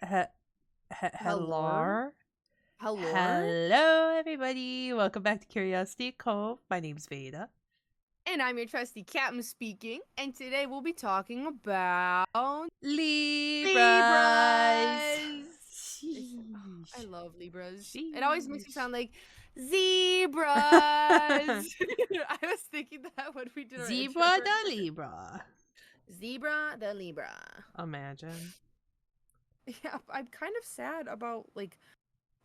Hello? Hello. Hello? Hello, everybody. Welcome back to Curiosity Cove. My name's Veda. And I'm your trusty captain speaking, and today we'll be talking about Libras. Libras! I Sheesh. love Libras. It always makes me Sheesh. sound like zebras! I was thinking that when we did our intro. Zebra the Libra. Zebra the Libra. Imagine. Yeah, I'm kind of sad about,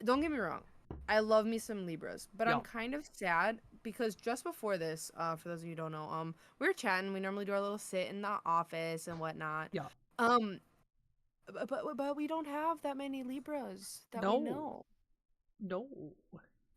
don't get me wrong. I love me some Libras, but I'm Yo. kind of sad because just before this, for those of you who don't know, we were chatting. We normally do our little sit in the office and whatnot. Yo. Um, but we don't have that many Libras that we No. know. No.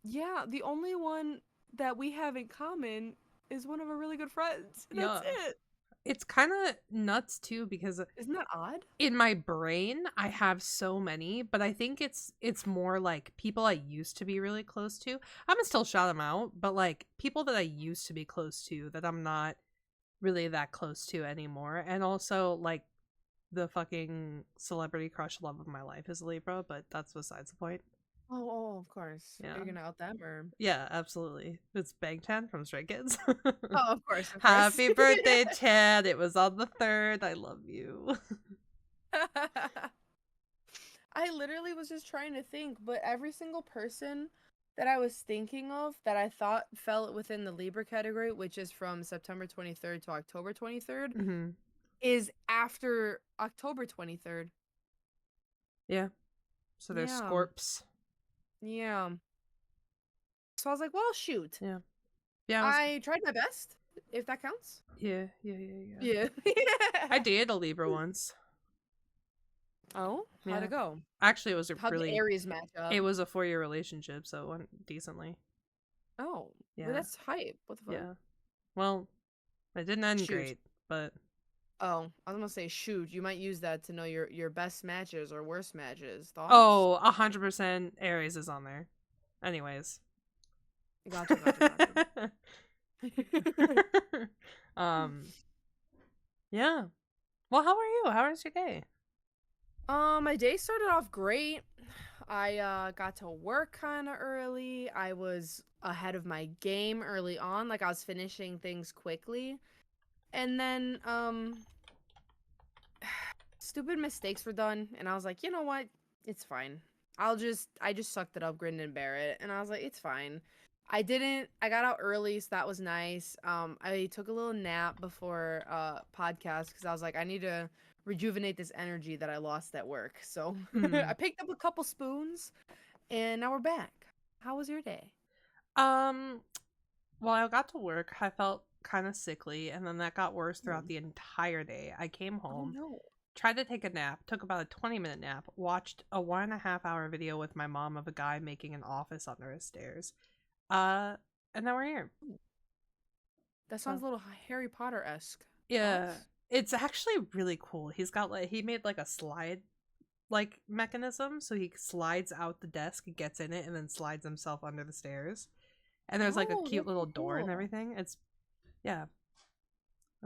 Yeah, the only one that we have in common is one of our really good friends. And Yeah. that's it. It's kind of nuts, too, because Isn't that odd? in my brain I have so many, but I think it's more like people I used to be really close to. I'm gonna still shout them out, but like people that I used to be close to that I'm not really that close to anymore. And also like the fucking celebrity crush love of my life is Libra, but that's besides the point. Oh, of course. Yeah. Are you gonna out them or? Yeah, absolutely. It's Bang Chan from Stray Kids. Oh, of course. Happy birthday, Chan. It was on the 3rd. I love you. I literally was just trying to think, but every single person that I was thinking of that I thought fell within the Libra category, which is from September 23rd to October 23rd, Hmm. is after October 23rd. Yeah. So there's Yeah. Scorps. Yeah. So I was like, well, shoot. Yeah. Yeah. I tried my best, if that counts. Yeah. Yeah. I dated a Libra once. Oh, how'd Yeah. it go? Actually, it was How'd the Aries match up? it was a 4-year relationship, so it went decently. Oh, Yeah. well, that's hype. What the fuck? Yeah. Well, it didn't end Shoot. great, but Oh, I was gonna say, shoot, you might use that to know your best matches or worst matches. Thoughts? oh, 100% Aries is on there. Anyways. Gotcha. Yeah. Well, how are you? How was your day? My day started off great. I got to work kind of early. I was ahead of my game early on, like I was finishing things quickly. And then stupid mistakes were done, and I was like, you know what? It's fine. I just sucked it up, grinned and bear it, and I was like, it's fine. I got out early, so that was nice. I took a little nap before podcast because I was like, I need to rejuvenate this energy that I lost at work. So I picked up a couple spoons, and now we're back. How was your day? Well, I got to work. I felt kind of sickly, and then that got worse throughout the entire day. I came home, no. tried to take a nap, took about a 20-minute nap, watched a 1.5-hour video with my mom of a guy making an office under his stairs. And now we're here. That sounds a little Harry Potter-esque. Yeah. It's actually really cool. He's got he made like a slide mechanism, so he slides out the desk, gets in it, and then slides himself under the stairs. And there's like a cute little door and everything. It's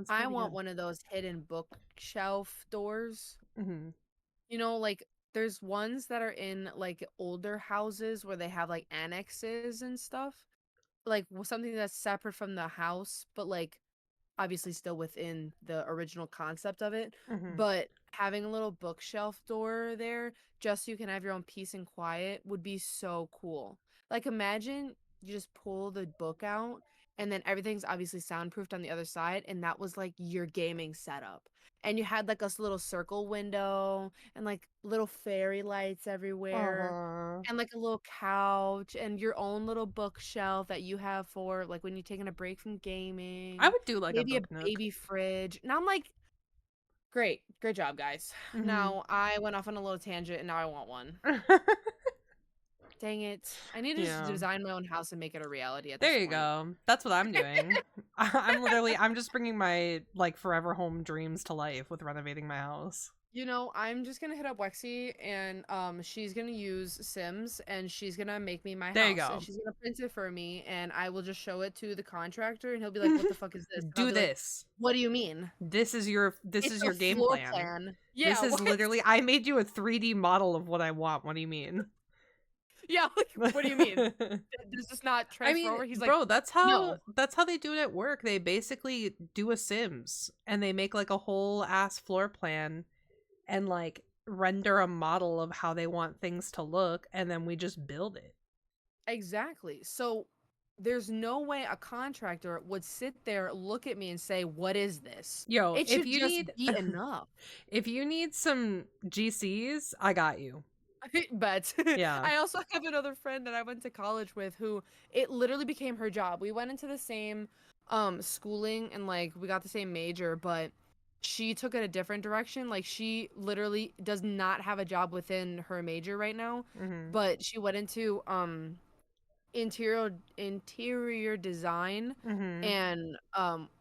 I want one of those hidden bookshelf doors. Mm-hmm. You know, like there's ones that are in like older houses where they have like annexes and stuff. Like something that's separate from the house, but like obviously still within the original concept of it. Mm-hmm. But having a little bookshelf door there just so you can have your own peace and quiet would be so cool. Like imagine you just pull the book out and then everything's obviously soundproofed on the other side, and that was like your gaming setup. And you had like a little circle window and like little fairy lights everywhere. And like a little couch and your own little bookshelf that you have for like when you're taking a break from gaming. I would do like maybe a book nook. Baby fridge. Now I'm like, great job, guys. Mm-hmm. Now I went off on a little tangent and now I want one. Dang it. I need to just design my own house and make it a reality at this point. There you go. That's what I'm doing. I'm just bringing my like forever home dreams to life with renovating my house. You know, I'm just gonna hit up Wexy and she's gonna use Sims and she's gonna make me my There you house and go. she's gonna print it for me and I will just show it to the contractor and he'll be like, "What the fuck is this?" And I'll Do be like, this. "What do you mean?" This is your It's a game floor plan. plan. This Yeah, is what? literally, I made you a 3D model of what I want. What do you mean? Yeah, like, what do you mean? Does this not I transfer mean, over? He's like, bro, "No." that's how they do it at work. They basically do a Sims and they make like a whole ass floor plan and like render a model of how they want things to look, and then we just build it. Exactly. So there's no way a contractor would sit there, look at me and say, "What is this?" Yo, It if should you just need be enough. if you need some GCs, I got you. But Yeah. I also have another friend that I went to college with who it literally became her job. We went into the same schooling and like we got the same major, but she took it a different direction. Like she literally does not have a job within her major right now, Mhm. but she went into interior design Mhm. and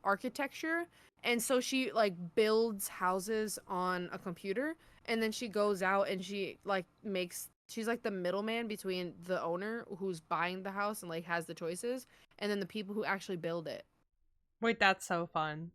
architecture, and so she like builds houses on a computer and then she goes out and she like makes she's like the middleman between the owner who's buying the house and like has the choices and then the people who actually build it. Wait, that's so fun.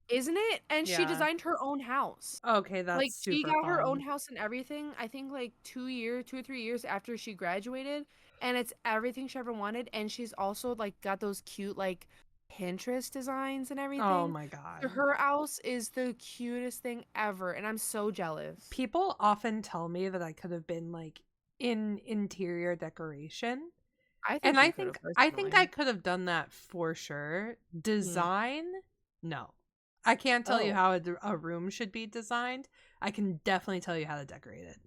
Isn't it? And she Yeah. designed her own house. Okay, that's Like she super got her own fun. house and everything, I think like 2 or 3 years after she graduated, and it's everything she ever wanted. And she's also like got those cute like Pinterest designs and Oh everything. my So god. her house is the cutest thing ever, and I'm so jealous. People often tell me that I could have been like in interior decoration. I And think you could have I think I personally. could have done that for sure. Mm. Design? No. I can't tell you Oh, how a room should be designed. I can definitely tell you how to decorate it.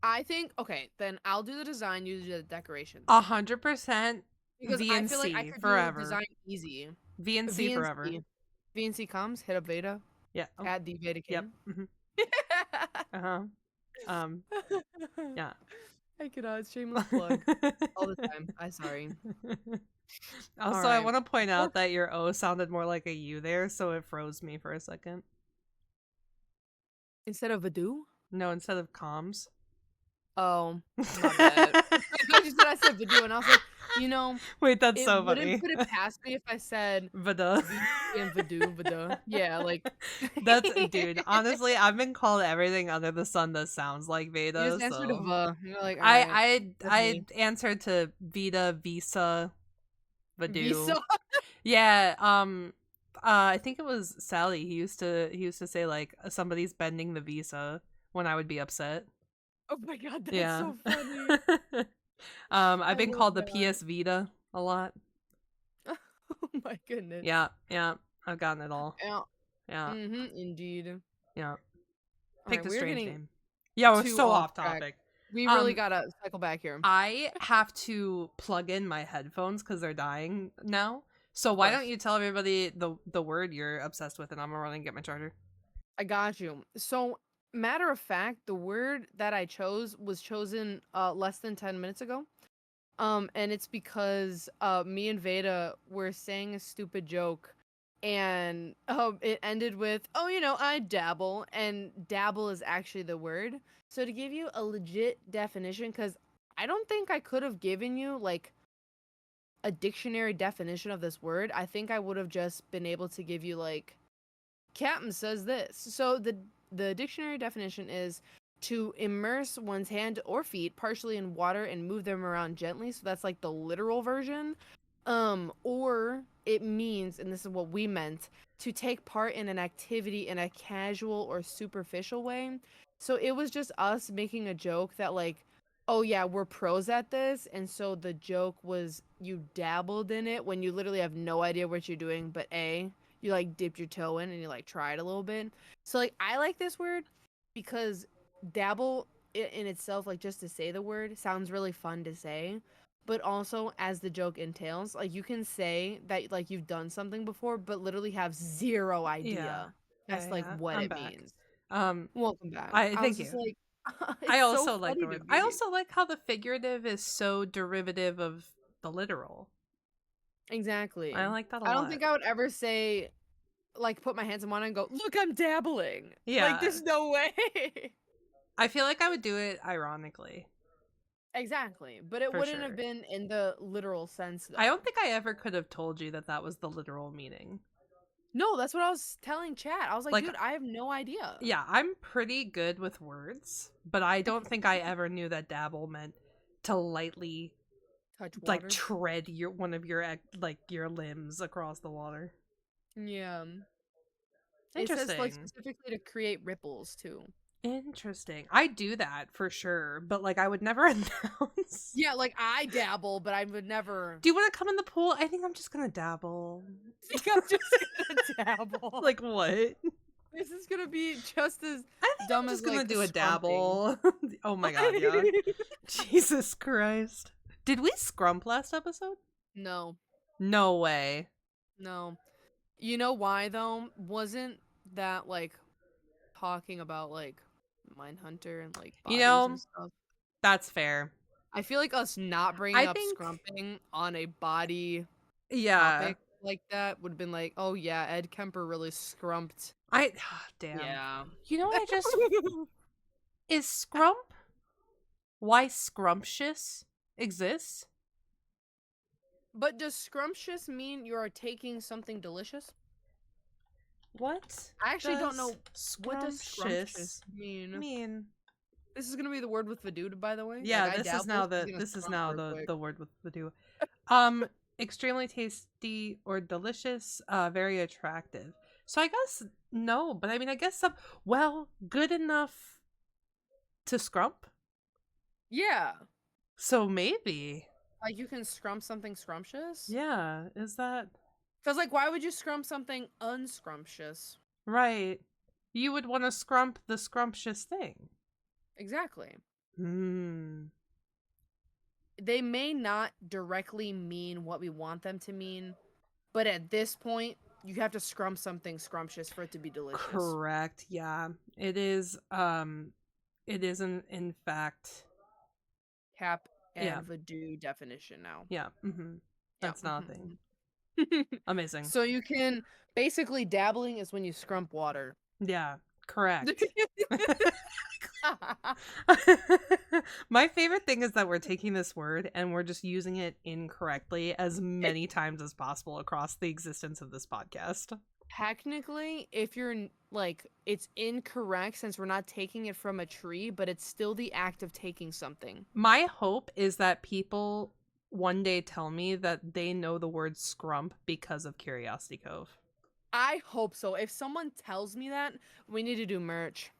I think okay, then I'll do the design, you do the decorations. 100% Because I feel like I VNC could do forever. design easy. VNC forever. VNC. VNC comes, hit up Veda Yeah. Oh, at the yep. VedaCain. Uh-huh. Um, yeah. I cannot. Shameless plug all the time. I sorry. All Also, I right. want to point Before out that your O sounded more like a U there, so it froze me for a second. instead of Vadu. No, instead of comms. Oh, my bad. I just said I said Vadu, and I was like, you know, Wait, that's it so wouldn't funny. put it past me if I said Vada. VC and Vadu, Vada. Yeah, like That's dude. Honestly, I've been called everything under the sun that sounds like you Veda. just answered a So V. You're like, all right, that's I me. answered to Vita, Visa, Vadu. Visa. Yeah. I think it was Sally. He used to say like somebody's bending the visa when I would be upset. Oh my god, that's Yeah. so funny. I've I been love called the that. PS Vita a lot. Oh my goodness. Yeah, yeah. I've gotten it all. Yeah. Yeah, Indeed. yeah. All right, Picked a we're strange getting name. Yeah, we're too so off off track. topic. We really Um, gotta cycle back here. I have to plug in my headphones because they're dying now. So Of why don't course. you tell everybody the word you're obsessed with, and I'm gonna run and get my charger. I got you. So, matter of fact, the word that I chose was chosen less than 10 minutes ago. And it's because me and Veda were saying a stupid joke and it ended with, "Oh, you know, I dabble." And dabble is actually the word. So to give you a legit definition cuz I don't think I could have given you like a dictionary definition of this word. I think I would have just been able to give you like Captain says this. So the dictionary definition is to immerse one's hand or feet partially in water and move them around gently. So that's like the literal version. Or it means, and this is what we meant, to take part in an activity in a casual or superficial way. So it was just us making a joke that like, oh yeah, we're pros at this, and so the joke was you dabbled in it when you literally have no idea what you're doing, but A, you like dipped your toe in and you like tried a little bit. So like I like this word because dabble in itself, like just to say the word, sounds really fun to say. But also, as the joke entails, like you can say that like you've done something before, but literally have zero Yeah, idea yeah, as like yeah. what I'm it back. means. Um, Welcome back. I I was thank just you. like, I it's so also like funny the to word. I me. also like how the figurative is so derivative of the literal. Exactly. I like that a I don't lot. think I would ever say like put my hands in one and go, look, I'm dabbling. Yeah. Like, there's no way. I feel like I would do it ironically. Exactly. But it For wouldn't have sure. been in the literal sense, I though. don't think I ever could have told you that was the literal meaning. No, that's what I was telling Chat. I was like, Like, dude, I have no idea. yeah, I'm pretty good with words, but I don't think I ever knew that dabble meant to lightly, Touch like, water. tread one of your like your limbs across the water. Yeah. It says like Interesting. specifically to create ripples too. Interesting. I do that for sure, but like I would never announce. Yeah, like I dabble, but I would never. Do you want to come in the pool? I think I'm just gonna dabble. I think I'm just gonna dabble. Like what? This is gonna be just as I think dumb I'm just as gonna like do a scrumping. dabble. Oh my god, yeah. Jesus Christ. Did we scrump last episode? No, No way. no. You know why though? Wasn't that like talking about like Mindhunter and like You bodies and know, stuff? that's fair. I feel like us not bringing I up think, scrumping on a body yeah. topic like that would have been like, oh yeah, Ed Kemper really scrumped. Damn. Yeah. You know what I just is scrump? Why scrumptious exists? But does scrumptious mean you are taking something delicious? What? I actually don't know does what does scrumptious scrumptious mean. mean? This is gonna be the word with the dude, by the way. Yeah, like, this is now the word with the do. Extremely tasty or delicious, very attractive. So I guess no, but I mean I guess good enough to scrump. Yeah, So maybe. like you can scrump something scrumptious. Yeah, is that Because like, why would you scrump something unscrumptious? right? You would want to scrump the scrumptious thing. Exactly. Hmm. They may not directly mean what we want them to mean, but at this point, you have to scrump something scrumptious for it to be delicious. Correct. Yeah. It is in fact Cap and Yeah. Veda definition now. Yeah. Mm-hmm. That's nothing. Mhm. Amazing. So you can basically dabbling is when you scrump water. Yeah. Correct. My favorite thing is that we're taking this word and we're just using it incorrectly as many times as possible across the existence of this podcast. Technically, if you're like, it's incorrect since we're not taking it from a tree, but it's still the act of taking something. My hope is that people one day tell me that they know the word scrump because of Curiosity Cove. I hope so. If someone tells me that, we need to do merch.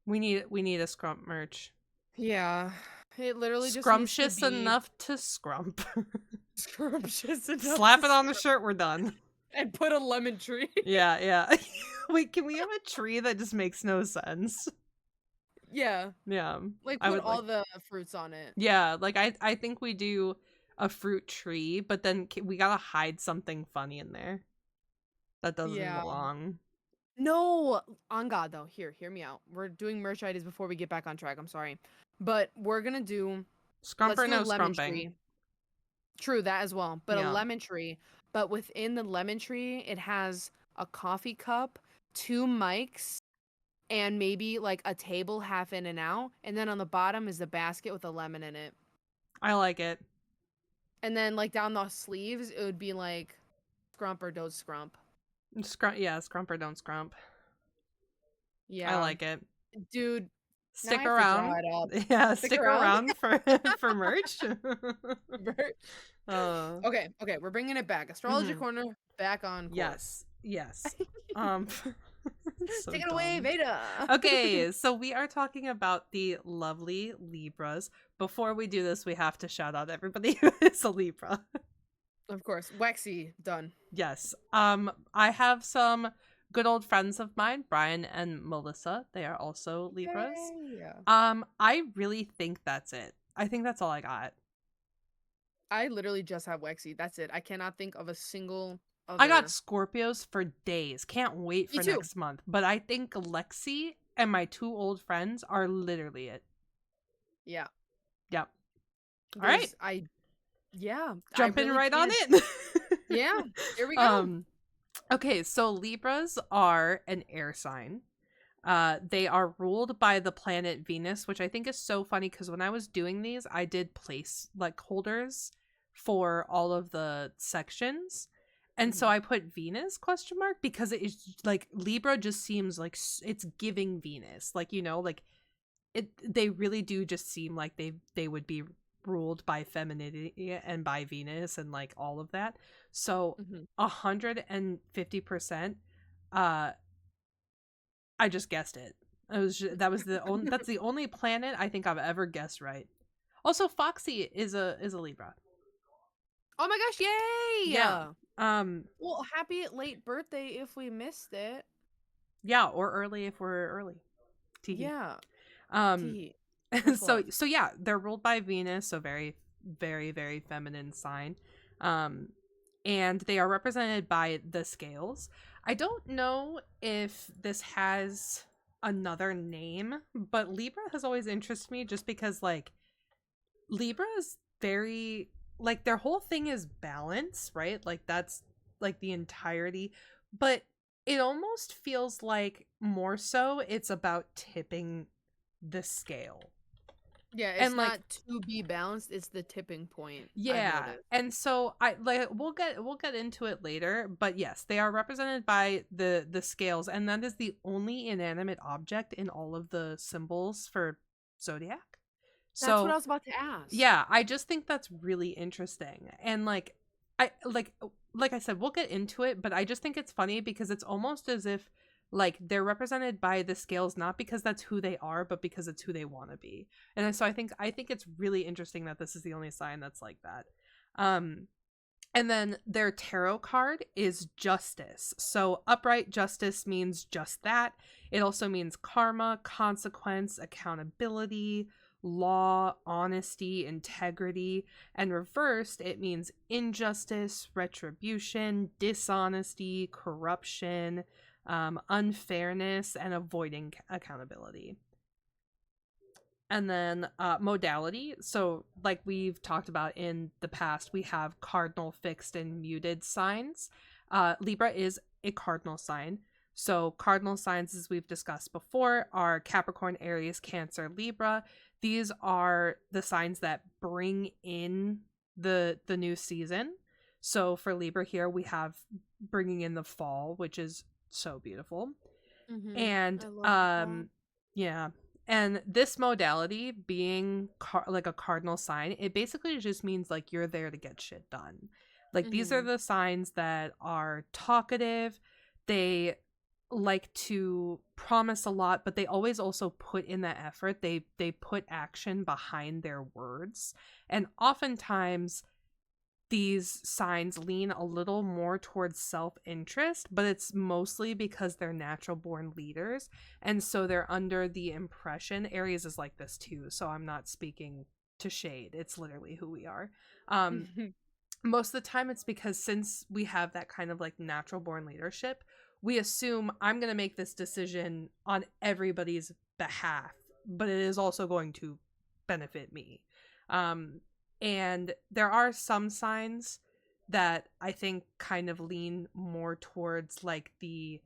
We need a scrump merch. Yeah. It literally just Scrumptious enough to scrump. Scrumptious enough. Slap it on the shirt, we're done. And put a lemon tree. Yeah. Wait, can we have a tree that just makes no sense? Yeah. Yeah. Like put all the fruits on it. Yeah, like I think we do a fruit tree, but then we gotta hide something funny in there. That doesn't belong. No, on God though. Hear me out. We're doing merch ideas before we get back on track. I'm sorry, but we're gonna do Scrump or no lemon scrumping. Tree. True, that as well. But Yeah. a lemon tree. But within the lemon tree, it has a coffee cup, 2 mics, and maybe like a table half in and out. And then on the bottom is the basket with a lemon in it. I like it. And then like down the sleeves, it would be like scrump or don't scrump. Scrump or don't scrump. Yeah. I like it. Dude, Stick around. Yeah, stick around for merch. Okay, we're bringing it back. Astrology Corner back on course. Yes. So take it away, Veda. Okay, so we are talking about the lovely Libras. Before we do this, we have to shout out everybody who is a Libra. Of course, Waxy done. Yes. I have some good old friends of mine, Brian and Melissa. They are also Libras. Yeah. I really think that's it. I think that's all I got. I literally just have Waxy. That's it. I cannot think of a single other. I got Scorpios for days. Can't wait for next month. But I think Lexi and my 2 old friends are literally it. Yeah. Yep. All right. Yeah. Jumping right on it. Yeah. Here we go. Okay, so Libras are an air sign. They are ruled by the planet Venus, which I think is so funny because when I was doing these, I did place like holders for all of the sections. And so Mhm. I put Venus question mark because it is like Libra just seems like it's giving Venus. Like, you know, like they really do just seem like they would be ruled by femininity and by Venus and like all of that. So Mhm. 150%, uh I just guessed it. That was the only that's the only planet I think I've ever guessed right. Also, Foxy is a Libra. Oh my gosh, Yeah. yay! Um Well, happy late birthday if we missed it. yeah, or early if we're early. Teehee. Yeah. Um Tee. Much so love. so yeah, they're ruled by Venus, so very feminine sign. Um and they are represented by the scales. I don't know if this has another name, but Libra has always interested me just because like Libra is very like their whole thing is balance, right? Like that's like the entirety, but it almost feels like more so it's about tipping the scale. Yeah, it's And like not to be balanced, it's the tipping point, I've yeah, noticed. and so I like we'll get into it later, but yes, they are represented by the scales, and that is the only inanimate object in all of the symbols for zodiac. That's what So I was about to ask. yeah, I just think that's really interesting. And I like I said, we'll get into it, but I just think it's funny because it's almost as if like they're represented by the scales not because that's who they are, but because it's who they want to be. And so I think it's really interesting that this is the only sign that's like that. Um and then their tarot card is justice. So upright justice means just that. It also means karma, consequence, accountability, law, honesty, integrity. And reversed, it means injustice, retribution, dishonesty, corruption, unfairness, and avoiding accountability. And then modality. So, like we've talked about in the past, we have cardinal, fixed, and muted signs. Libra is a cardinal sign. So, cardinal signs, as we've discussed before, are Capricorn, Aries, Cancer, Libra. These are the signs that bring in the new season. So, for Libra here, we have bringing in the fall, which is so beautiful. Mhm. And I love the fall. yeah, and this modality being like a cardinal sign, it basically just means like you're there to get shit done. Like these are Mhm. the signs that are talkative. They like to promise a lot, but they always also put in that effort. They put action behind their words. And oftentimes these signs lean a little more towards self-interest, but it's mostly because they're natural born leaders, and so they're under the impression Aries is like this too, so I'm not speaking to shade, it's literally who we are. um Most of the time it's because since we have that kind of like natural born leadership, we assume I'm going to make this decision on everybody's behalf, but it is also going to benefit me. um and there are some signs that I think kind of lean more towards like the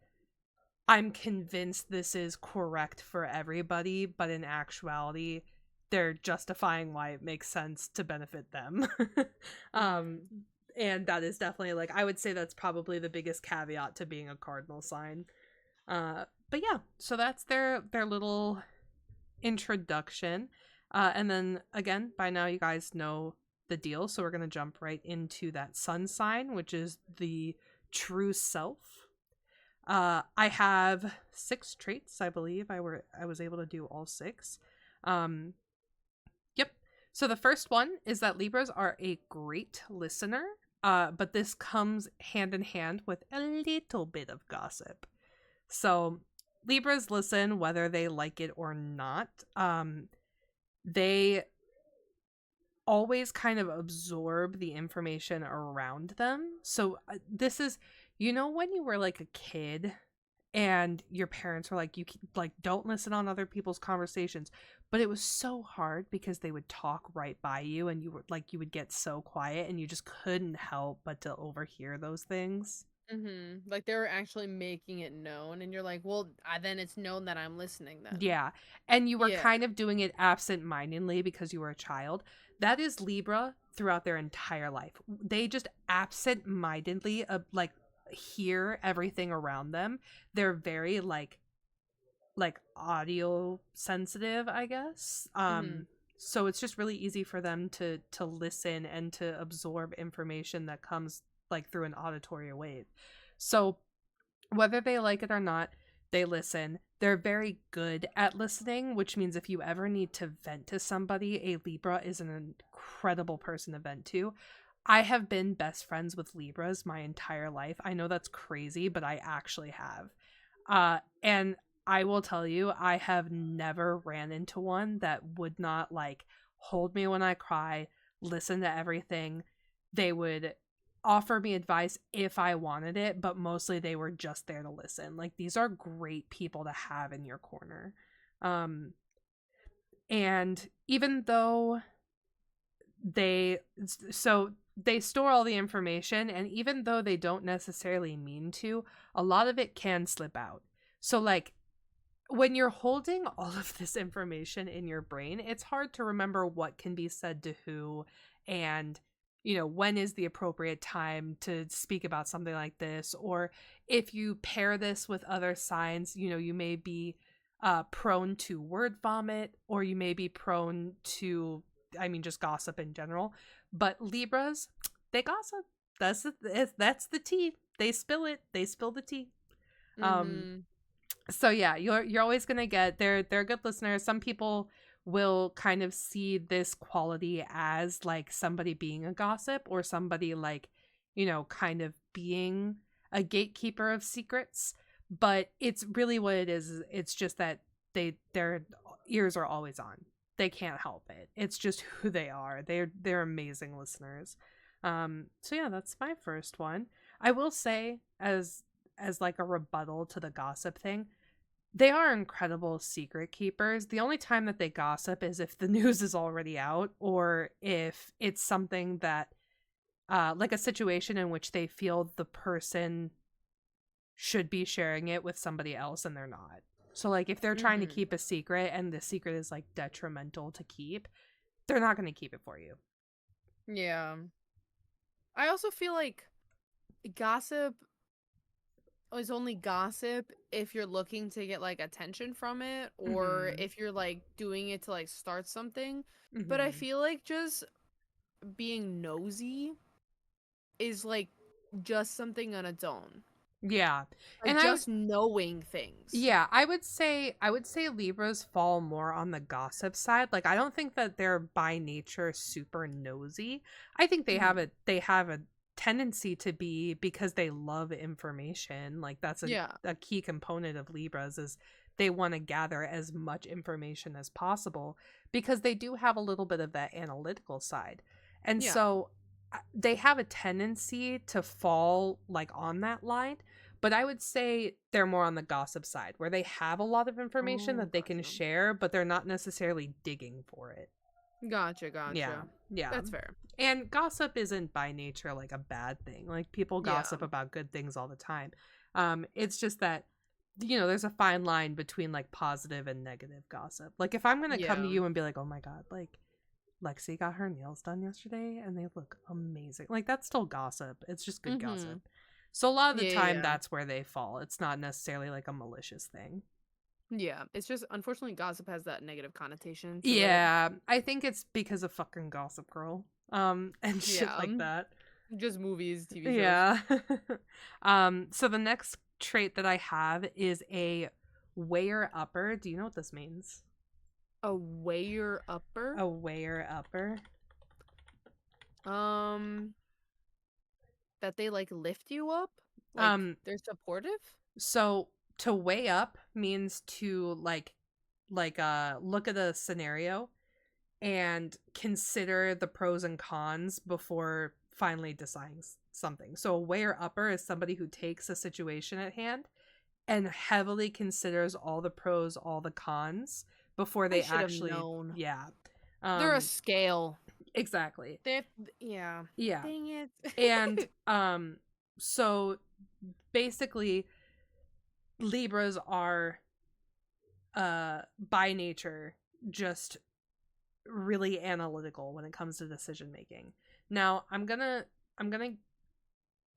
I'm convinced this is correct for everybody, but in actuality they're justifying why it makes sense to benefit them. um Mhm. and that is definitely like I would say that's probably the biggest caveat to being a cardinal sign. But yeah, so that's their little introduction. And then again, by now you guys know the deal, so we're gonna jump right into that sun sign, which is the true self. I have 6 traits, I believe. I was able to do all 6. Um, yep. So the first one is that Libras are a great listener, but this comes hand in hand with a little bit of gossip. So Libras listen whether they like it or not. They always kind of absorb the information around them. So this is, you know, when you were like a kid and your parents were like, like don't listen on other people's conversations, but it was so hard because they would talk right by you and you would get so quiet and you just couldn't help but to overhear those things. Like they were actually making it known, and you're like, well, then it's known that I'm listening. Then, Yeah. And you were yeah. kind of doing it absent-mindedly because you were a child. That is Libra throughout their entire life. They just absent-mindedly like hear everything around them. They're very like audio sensitive, I guess. Mm-hmm. So it's just really easy for them to listen and to absorb information that comes like through an auditory wave. So whether they like it or not, they listen. They're very good at listening, which means if you ever need to vent to somebody, a Libra is an incredible person to vent to. I have been best friends with Libras my entire life. I know that's crazy, but I actually have. And I will tell you, I have never ran into one that would not like hold me when I cry, listen to everything. They would offer me advice if I wanted it, but mostly they were just there to listen. Like these are great people to have in your corner. Um and even though they so they store all the information, and even though they don't necessarily mean to, a lot of it can slip out. So like when you're holding all of this information in your brain, it's hard to remember what can be said to who, and when is the appropriate time to speak about something like this. Or if you pair this with other signs, you may be prone to word vomit, or you may be prone to, I mean, just gossip in general. But Libras, they gossip. That's the tea. They spill it. They spill the tea. um Mm-hmm. so yeah, you're always gonna get, they're good listeners. Some people will kind of see this quality as like somebody being a gossip, or somebody like kind of being a gatekeeper of secrets, but it's really what it is. It's just that their ears are always on. They can't help it. It's just who they are. They're amazing listeners. So yeah, that's my first one. I will say, as like a rebuttal to the gossip thing, they are incredible secret keepers. The only time that they gossip is if the news is already out, or if it's something that like a situation in which they feel the person should be sharing it with somebody else and they're not. So like if they're trying to Mm-hmm. keep a secret and the secret is like detrimental to keep, they're not going to keep it for you. Yeah. I also feel like gossip is only gossip if you're looking to get like attention from it, or Mhm. if you're like doing it to like start something. But I Mhm. feel like just being nosy is like just something on its own. Yeah. Like And just knowing things. I would say Libras fall more on the gossip side. Like I don't think that they're by nature super nosy. I think Hmm. they have a tendency to be, because they love information. Like that's Yeah. a key component of Libras, is they want to gather as much information as possible, because they do have a little bit of that analytical side. And Yeah. so they have a tendency to fall like on that line, but I would say they're more on the gossip side, where they have a lot of information Oh, that they can gotcha. share, but they're not necessarily digging for it. Gotcha, Yeah. gotcha. Yeah. That's fair. And gossip isn't by nature like a bad thing. Like people Yeah. gossip about good things all the time. It's just that there's a fine line between like positive and negative gossip. Like if I'm going to come to Yeah. you and be like, "Oh my god, like Lexi got her nails done yesterday and they look amazing." Like that's still gossip. It's just good Mm-hmm. gossip. So a lot of the Yeah, time yeah, that's where they fall. It's not necessarily like a malicious thing. yeah. Yeah. It's just unfortunately gossip has that negative connotation to it. Yeah, I think it's because of fucking Gossip Girl. And shit Yeah. like that. Just movies, TV shows. Yeah. So the next trait that I have is a weigher upper. Do you know what this means? A weigher upper. A weigher upper. Um, that they like lift you up, like Um they're supportive. so to weigh up means to look at a scenario and consider the pros and cons before finally deciding something. So a weigher upper is somebody who takes a situation at hand and heavily considers all the pros, all the cons before I they should have actually, known. yeah. They're a Um scale. exactly. They, yeah. Yeah. Dang And it. so basically Libras are by nature just really analytical when it comes to decision making. Now, I'm gonna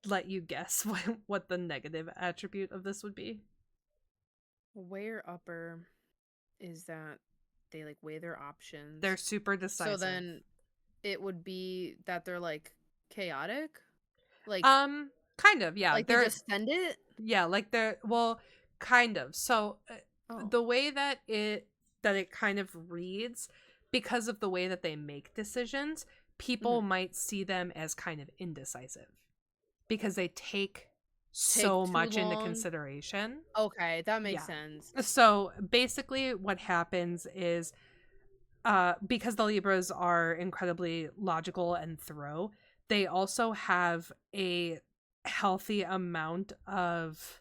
let you guess what the negative attribute of this would be. Way upper is that they like weigh their They're options. super So decisive. then it would be that they're like chaotic. Like Kind of, yeah. they They're just send it? yeah, like they're well, kind of. So Oh. the way that it kind of reads, because of the way that they make decisions, people Mhm. might see them as kind of indecisive because they take Take so too much into long. consideration. Okay, that makes Yeah. sense. So basically what happens is because the Libras are incredibly logical and thorough, they also have a healthy amount of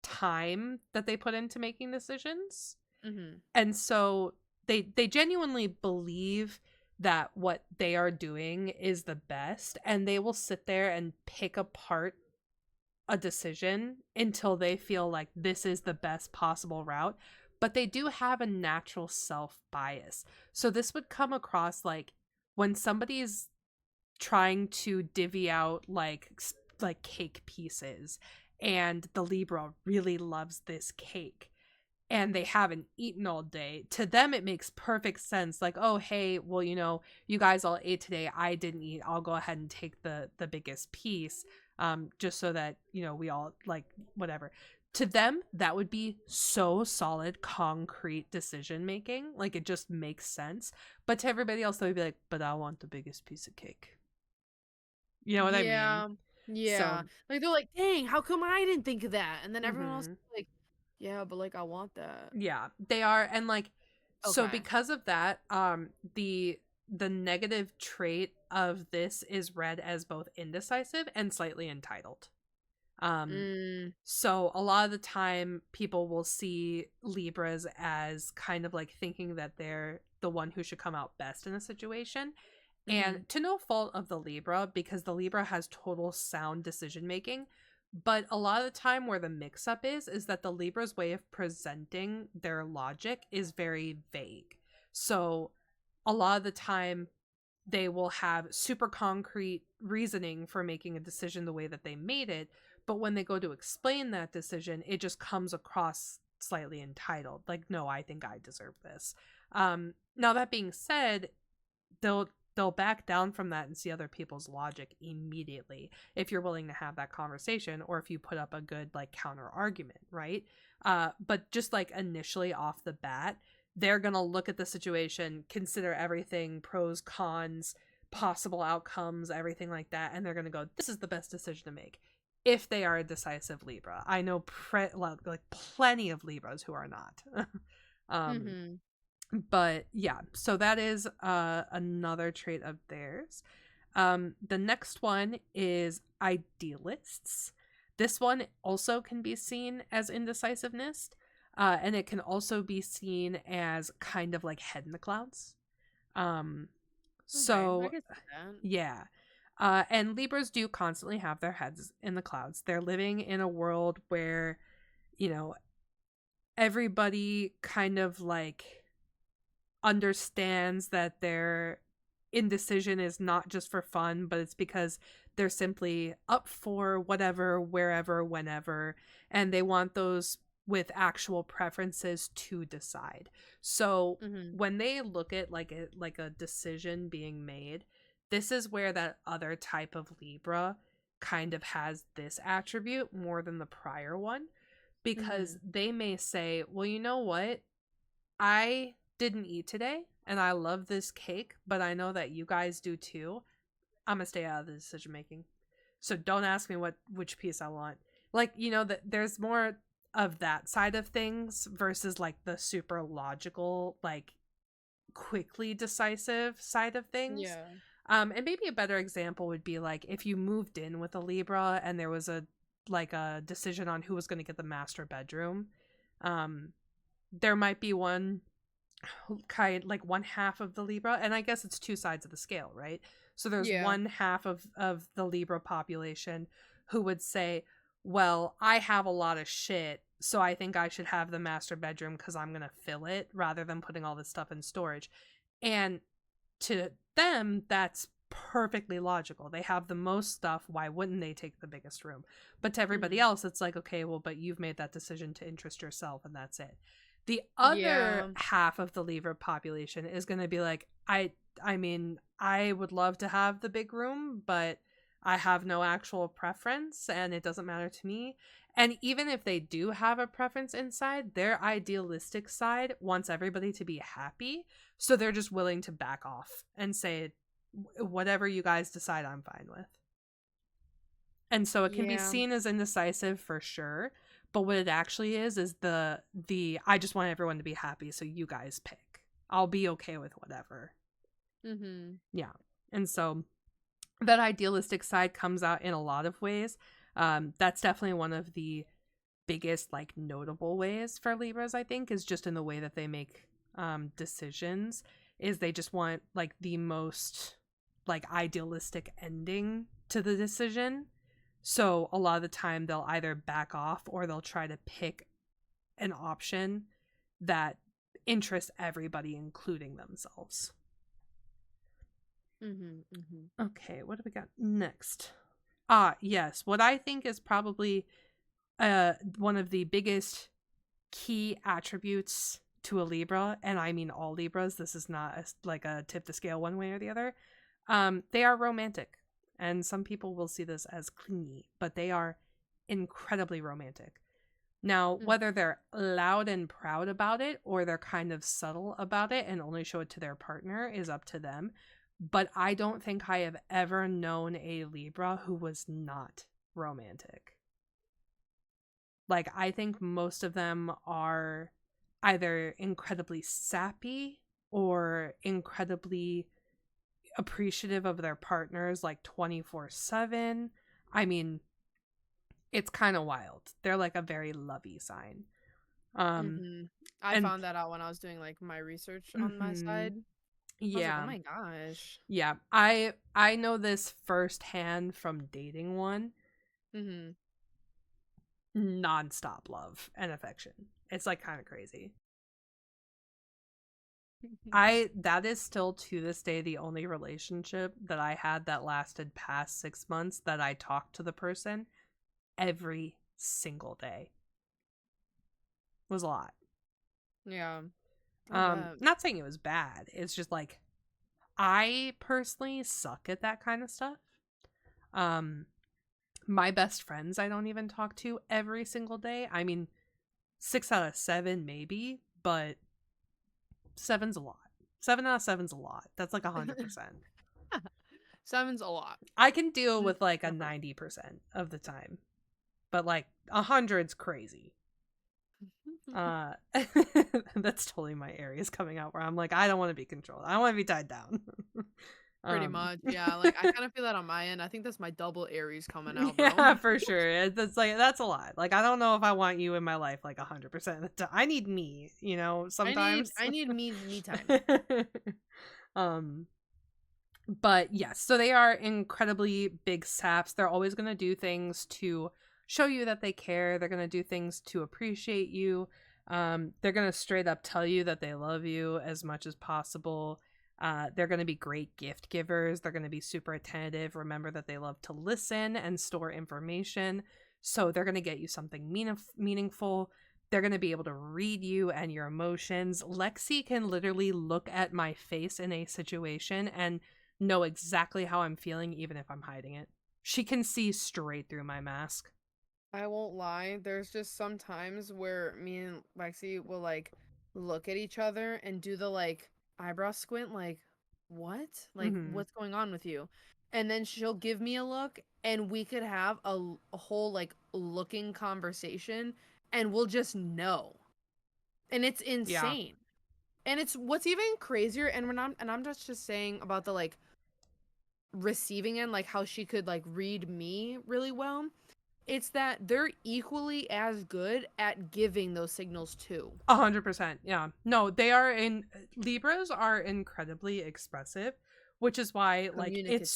time that they put into making decisions. Mhm. And so they genuinely believe that what they are doing is the best, and they will sit there and pick apart a decision until they feel like this is the best possible route. But they do have a natural self bias. So this would come across like when somebody's trying to divvy out like cake pieces, and the Libra really loves this cake and they haven't eaten all day. To them it makes perfect sense, like, oh hey, well, you guys all ate today, I didn't eat, I'll go ahead and take the biggest piece, just so that we all like whatever. To them that would be so solid concrete decision making, like it just makes sense. But to everybody else they would be like, but I want the biggest piece of cake. You know what I mean? Yeah. So Yeah. Like they're like, "Dang, how come I didn't think of that?" And then everyone else is mhm. like, "Yeah, but like I want that." Yeah, they are. And like, so Okay. because of that, the negative trait of this is read as both indecisive and slightly entitled. um Mm. so a lot of the time people will see Libras as kind of like thinking that they're the one who should come out best in a situation, and Mhm. to no fault of the Libra, because the Libra has total sound decision making. But a lot of the time where the mix up is that the Libra's way of presenting their logic is very vague. So a lot of the time they will have super concrete reasoning for making a decision the way that they made it, but when they go to explain that decision it just comes across slightly entitled, like, no, I think I deserve this. Now that being said, they'll they'll back down from that and see other people's logic immediately if you're willing to have that conversation, or if you put up a good like counter argument, right? But just like initially off the bat, they're gonna look at the situation, consider everything, pros, cons, possible outcomes, everything like that, and they're gonna go, this is the best decision to make. If they are a decisive Libra, I know like plenty of Libras who are not. um Mhm. but yeah, so that is another trait of theirs. The next one is idealists. This one also can be seen as indecisiveness, and it can also be seen as kind of like head in the clouds. um Okay, I so can see that. yeah. And Libras do constantly have their heads in the clouds. They're living in a world where, you know, everybody kind of like understands that their indecision is not just for fun, but it's because they're simply up for whatever, wherever, whenever, and they want those with actual preferences to decide. So Mhm. when they look at like a decision being made, this is where that other type of Libra kind of has this attribute more than the prior one, because Mhm. they may say, well, you know what? I didn't eat today and I love this cake, but I know that you guys do too. I'm gonna stay out of the decision making. So don't ask me which piece I want. Like, that there's more of that side of things versus like the super logical, like quickly decisive side of things. Yeah. And maybe a better example would be like if you moved in with a Libra and there was a decision on who was going to get the master bedroom. Um, there might be one kind like one half of the Libra, and I guess it's two sides of the scale, right? So there's Yeah. one half of the Libra population who would say, well, I have a lot of shit, so I think I should have the master bedroom because I'm going to fill it rather than putting all this stuff in storage. And to them, that's perfectly logical. They have the most stuff. Why wouldn't they take the biggest room? But to everybody Mhm. else, it's like, okay, well, but you've made that decision to interest yourself, and that's it. The other Yeah. half of the Libra population is going to be like, I mean, I would love to have the big room, but I have no actual preference and it doesn't matter to me. And even if they do have a preference inside, their idealistic side wants everybody to be happy. So they're just willing to back off and say, whatever you guys decide, I'm fine with. And so it can be Yeah. seen as indecisive for sure. But what it actually is the I just want everyone to be happy, so you guys pick. I'll be okay with whatever. Mhm. Yeah. And so that idealistic side comes out in a lot of ways. That's definitely one of the biggest, like, notable ways for Libras, I think, is just in the way that they make decisions. Is they just want, like, the most, like, idealistic ending to the decision. So a lot of the time they'll either back off or they'll try to pick an option that interests everybody, including themselves. Mhm. Mhm. Okay, what do we got next? Yes, what I think is probably one of the biggest key attributes to a Libra, and I mean all Libras, this is not like a tip the scale one way or the other. They are romantic, and some people will see this as clingy, but they are incredibly romantic. Now, Mhm. whether they're loud and proud about it or they're kind of subtle about it and only show it to their partner is up to them. But I don't think I have ever known a Libra who was not romantic. Like, I think most of them are either incredibly sappy or incredibly appreciative of their partners, like 24/7. I mean, it's kind of wild. They're like a very lovey sign. Um, Mhm. I and found that out when I was doing like my research on my mm-hmm, side. I was like, "Oh yeah, my gosh." yeah. I know this firsthand from dating one. Mhm. Nonstop love and affection. It's like kind of crazy. I that is still to this day the only relationship that I had that lasted past 6 months that I talked to the person every single day. It was a lot. Yeah. I bet. Not saying it was bad. It's just like I personally suck at that kind of stuff. Um my best friends I don't even talk to every single day. I mean, 6 out of 7 maybe, but seven's a lot. 7 out of 7's a lot. That's like 100%. Seven's a lot. I can deal with like a Definitely. 90% of the time, but like 100's crazy. Uh, that's totally my Aries coming out where I'm like, I don't want to be controlled. I want to be tied down. Pretty um, much. Yeah, like I kind of feel that on my end. I think that's my double Aries coming out, bro. yeah, for sure. That's like that's a lot. Like I don't know if I want you in my life like 100% of the time. I need me, I need sometimes. I need me time. um But yes, so they are incredibly big saps. They're always going to do things to show you that they care. They're going to do things to appreciate you. They're going to straight up tell you that they love you as much as possible. They're going to be great gift givers. They're going to be super attentive. Remember that they love to listen and store information. So they're going to get you something meaningful. They're going to be able to read you and your emotions. Lexi can literally look at my face in a situation and know exactly how I'm feeling, even if I'm hiding it. She can see straight through my mask. I won't lie. There's just some times where me and Lexi will like look at each other and do the like eyebrow squint, like, what? Like, Mm-hmm. what's going on with you? And then she'll give me a look and we could have a whole like looking conversation and we'll just know. And it's Yeah. insane. And it's what's even crazier, and I'm just saying about the like receiving end, like how she could like read me really well. It's that they're equally as good at giving those signals too. 100%. Yeah. No, they are Libras are incredibly expressive, which is why like Communicative.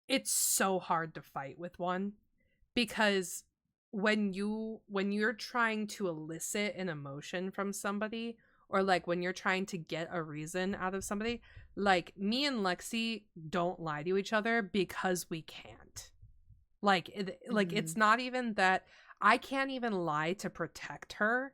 it's so hard to fight with one because when you're trying to elicit an emotion from somebody, or like when you're trying to get a reason out of somebody, like me and Lexi don't lie to each other because we can't. Like it's not even that I can't even lie to protect her,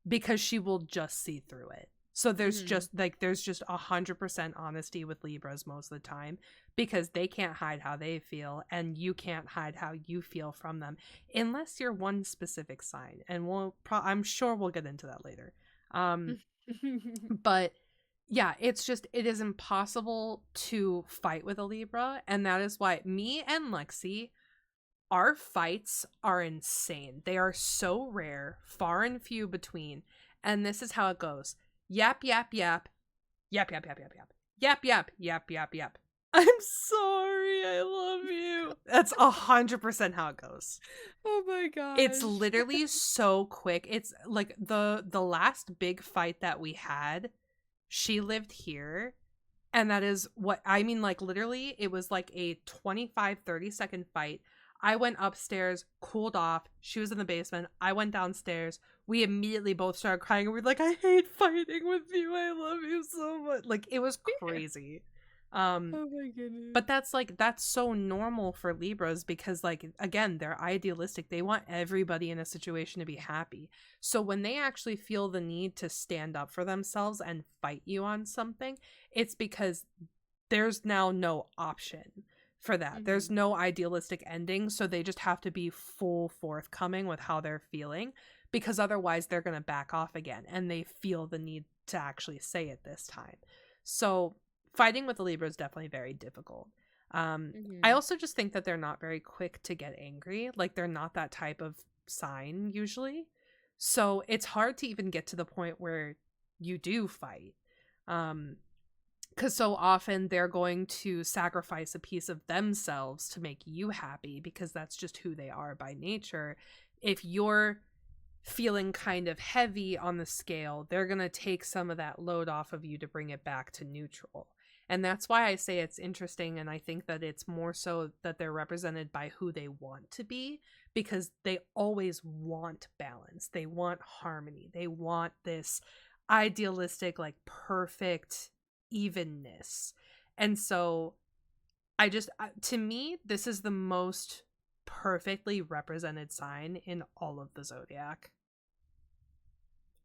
because she will just see through it. So there's just like there's just 100% honesty with Libras most of the time, because they can't hide how they feel, and you can't hide how you feel from them, unless you're one specific sign, and I'm sure we'll get into that later. But yeah, it is impossible to fight with a Libra, and that is why me and Lexi, our fights are insane. They are so rare, far and few between. And this is how it goes. Yap, yap, yap. Yap, yap, yap, yap, yap. Yap, yap, yap, yap, yap. I'm sorry, I love you. That's 100% how it goes. Oh my gosh. It's literally so quick. It's like the last big fight that we had, she lived here. And that is what I mean, like literally it was like a 25-30 second fight. I went upstairs, cooled off. She was in the basement. I went downstairs. We immediately both started crying, and we're like, I hate fighting with you. I love you so much. Like, it was crazy. Oh my goodness. But that's so normal for Libras, because like, again, they're idealistic. They want everybody in a situation to be happy. So when they actually feel the need to stand up for themselves and fight you on something, it's because there's now no option for that. There's no idealistic ending, so they just have to be full forthcoming with how they're feeling, because otherwise they're going to back off again, and they feel the need to actually say it this time. So fighting with the Libra is definitely very difficult. I also just think that they're not very quick to get angry. Like, they're not that type of sign usually, so it's hard to even get to the point where you do fight. Because so often they're going to sacrifice a piece of themselves to make you happy, because that's just who they are by nature. If you're feeling kind of heavy on the scale, they're going to take some of that load off of you to bring it back to neutral. And that's why I say it's interesting, and I think that it's more so that they're represented by who they want to be, because they always want balance. They want harmony. They want this idealistic, like, perfect evenness. And so to me, this is the most perfectly represented sign in all of the zodiac.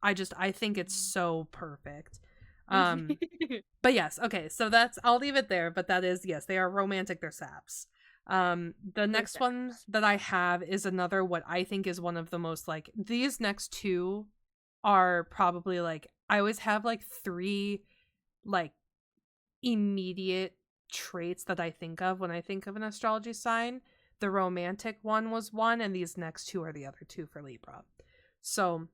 I think it's so perfect. But yes, okay, so I'll leave it there, but that is, yes, they are romantic, they're saps. The next one that I have is another, what I think is one of the most, like, these next two are probably, like, I always have like 3 like immediate traits that I think of when I think of an astrology sign. The romantic one was one, and these next 2 are the other 2 for Libra. So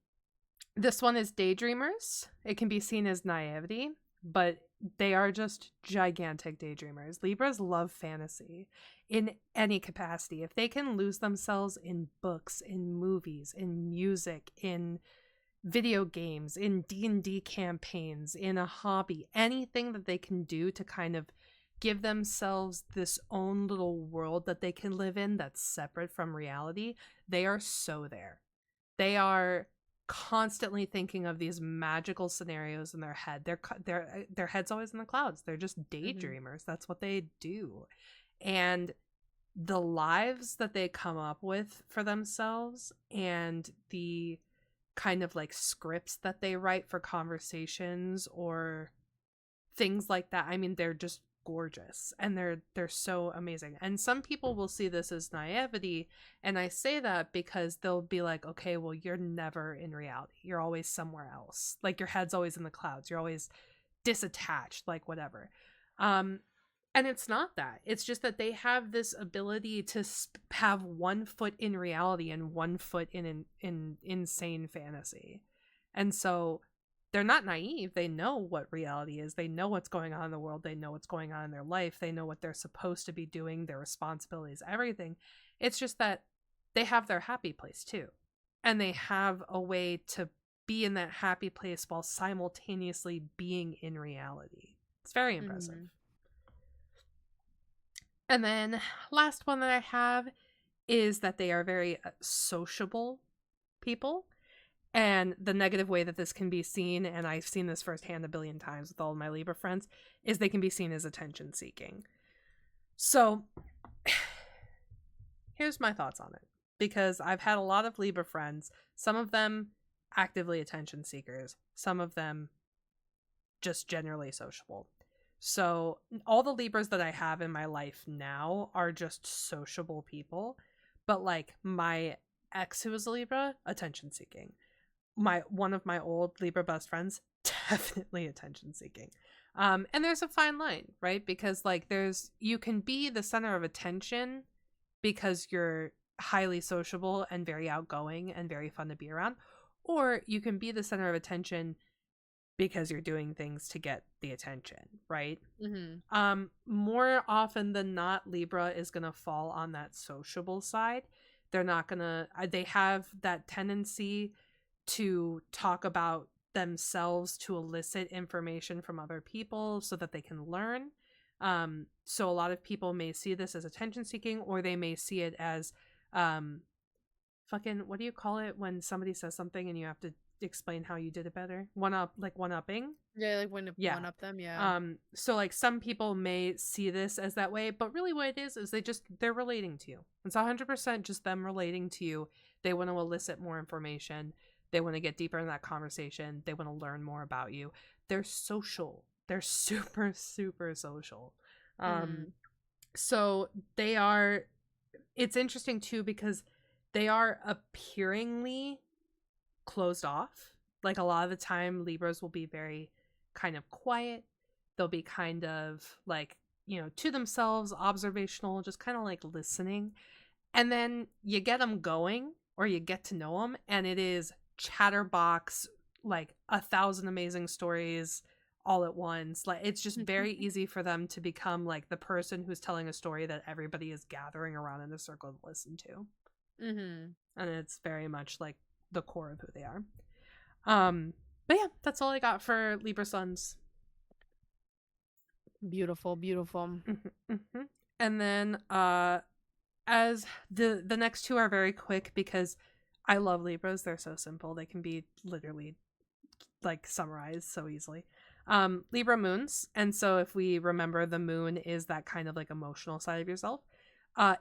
this one is daydreamers. It can be seen as naivety, but they are just gigantic daydreamers. Libras love fantasy in any capacity. If they can lose themselves in books, in movies, in music, in video games, in D&D campaigns, in a hobby, anything that they can do to kind of give themselves this own little world that they can live in that's separate from reality, they are so there. They are constantly thinking of these magical scenarios in their head. Their head's always in the clouds. They're just daydreamers. That's what they do. And the lives that they come up with for themselves, and the kind of like scripts that they write for conversations or things like that, I mean, they're just gorgeous, and they're so amazing. And some people will see this as naivety, and I say that because they'll be like, okay, well, you're never in reality, you're always somewhere else, like your head's always in the clouds, you're always disattached, like whatever. And it's not that. It's just that they have this ability to have one foot in reality and one foot in insane fantasy. And so they're not naive. They know what reality is. They know what's going on in the world. They know what's going on in their life. They know what they're supposed to be doing, their responsibilities, everything. It's just that they have their happy place too. And they have a way to be in that happy place while simultaneously being in reality. It's very impressive. And then last one that I have is that they are very sociable people. And the negative way that this can be seen, and I've seen this firsthand a billion times with all of my Libra friends, is they can be seen as attention seeking. So here's my thoughts on it. Because I've had a lot of Libra friends, some of them actively attention seekers, some of them just generally sociable. So all the Libras that I have in my life now are just sociable people. But like my ex who was a Libra, attention seeking. One of my old Libra best friends, definitely attention seeking. And there's a fine line, right? Because like you can be the center of attention because you're highly sociable and very outgoing and very fun to be around, or you can be the center of attention because you're doing things to get the attention, right? Mm-hmm. More often than not, Libra is going to fall on that sociable side. They're not going to, they have that tendency to talk about themselves to elicit information from other people so that they can learn. So a lot of people may see this as attention seeking, or they may see it as fucking, what do you call it when somebody says something and you have to explain how you did it better? One upping. Yeah, like when Yeah. one up them, yeah. So like some people may see this as that way, but really what it is they're relating to you. It's 100% just them relating to you. They want to elicit more information. They want to get deeper in that conversation. They want to learn more about you. They're social. They're super, super social. Mm-hmm. So it's interesting too because they are appearingly closed off. Like a lot of the time, Libras will be very kind of quiet. They'll be kind of like, to themselves, observational, just kind of like listening. And then you get them going or you get to know them, and it is chatterbox, like 1,000 amazing stories all at once. Like it's just very easy for them to become like the person who's telling a story that everybody is gathering around in a circle to listen to. Mm-hmm. And it's very much like the core of who they are. But yeah, that's all I got for Libra Suns. Beautiful, beautiful. And then as the next two are very quick because I love Libras. They're so simple. They can be literally like summarized so easily. Libra moons. And so if we remember, the moon is that kind of like emotional side of yourself.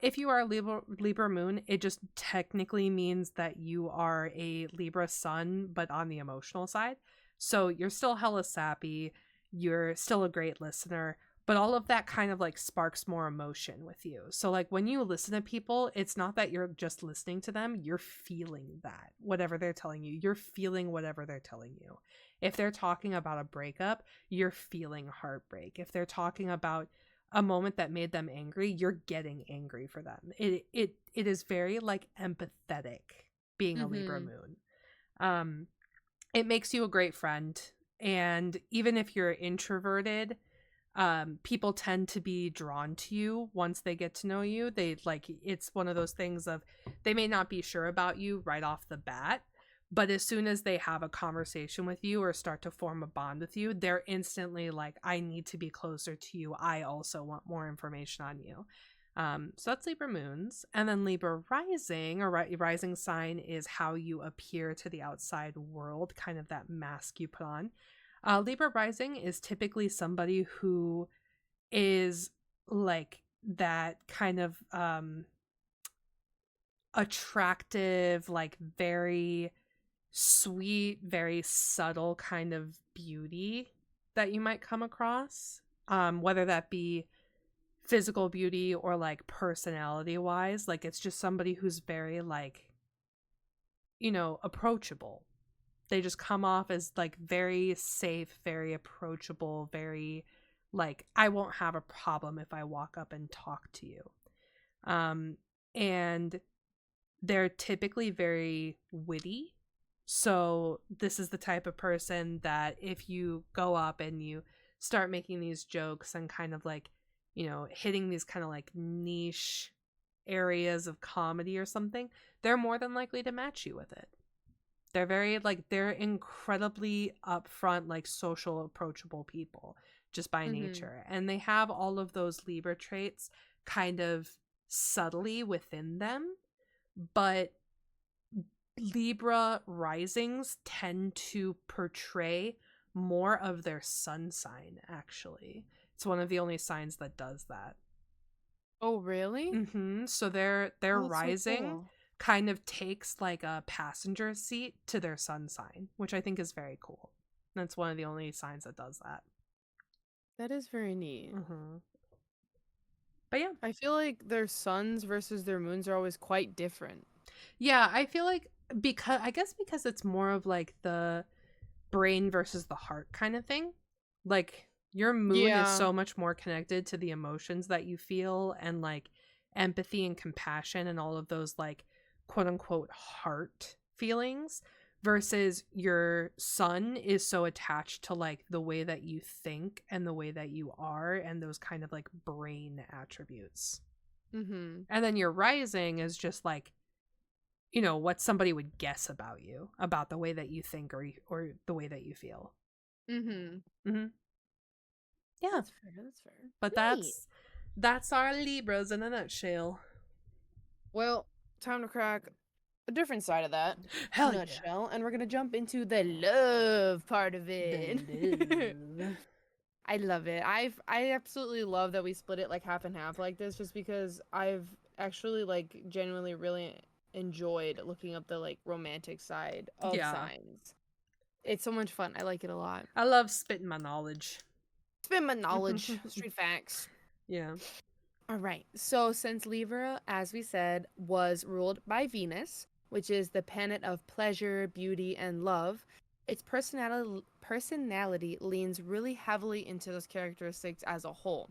If you are a Libra moon, it just technically means that you are a Libra sun, but on the emotional side. So you're still hella sappy. You're still a great listener, but all of that kind of like sparks more emotion with you. So like when you listen to people, it's not that you're just listening to them. You're feeling that whatever they're telling you, you're feeling whatever they're telling you. If they're talking about a breakup, you're feeling heartbreak. If they're talking about a moment that made them angry, you're getting angry for them. It is very like empathetic being a Libra moon. It makes you a great friend, and even if you're introverted, people tend to be drawn to you once they get to know you. It's one of those things of they may not be sure about you right off the bat, but as soon as they have a conversation with you or start to form a bond with you, they're instantly like, I need to be closer to you. I also want more information on you. So that's Libra moons. And then Libra rising or rising sign is how you appear to the outside world, kind of that mask you put on. Libra rising is typically somebody who is like that kind of attractive, like very sweet, very subtle kind of beauty that you might come across, whether that be physical beauty or like personality wise. Like it's just somebody who's very like, approachable. They just come off as like very safe, very approachable, very like I won't have a problem if I walk up and talk to you. And they're typically very witty. So this is the type of person that if you go up and you start making these jokes and kind of like, hitting these kind of like niche areas of comedy or something, they're more than likely to match you with it. They're very like, they're incredibly upfront, like social, approachable people just by nature. And they have all of those Libra traits kind of subtly within them, but Libra risings tend to portray more of their sun sign, actually. It's one of the only signs that does that. Oh, really? So their Oh, that's so rising cool. kind of takes like a passenger seat to their sun sign, which I think is very cool. That's one of the only signs that does that. That is very neat. But yeah. I feel like their suns versus their moons are always quite different. Yeah, I feel like because it's more of like the brain versus the heart kind of thing. Like your moon is Yeah. so much more connected to the emotions that you feel and like empathy and compassion and all of those like quote unquote heart feelings versus your sun is so attached to like the way that you think and the way that you are and those kind of like brain attributes. Mm-hmm. And then your rising is just like, you know, what somebody would guess about you, about the way that you think or the way that you feel. Mm-hmm. Mm-hmm. Yeah, That's fair. That's fair. but Neat. that's our Libras in a nutshell. Well, time to crack a different side of that Hell yeah. nutshell, and we're gonna jump into the love part of it. The love. I love it. I absolutely love that we split it like half and half like this, just because I've actually like genuinely really enjoyed looking up the like romantic side of Yeah. signs. It's so much fun. I like it a lot. I love spitting my knowledge. Spin my knowledge, street facts. Yeah. All right. So, since Libra, as we said, was ruled by Venus, which is the planet of pleasure, beauty, and love, its personality leans really heavily into those characteristics as a whole.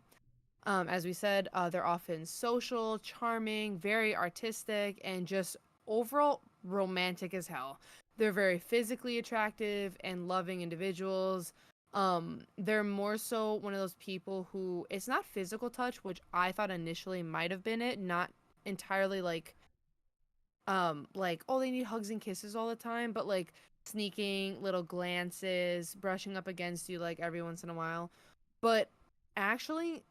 As we said, they're often social, charming, very artistic, and just overall romantic as hell. They're very physically attractive and loving individuals. They're more so one of those people who it's not physical touch, which I thought initially might have been it, not entirely like oh they need hugs and kisses all the time, but like sneaking little glances, brushing up against you like every once in a while. But actually,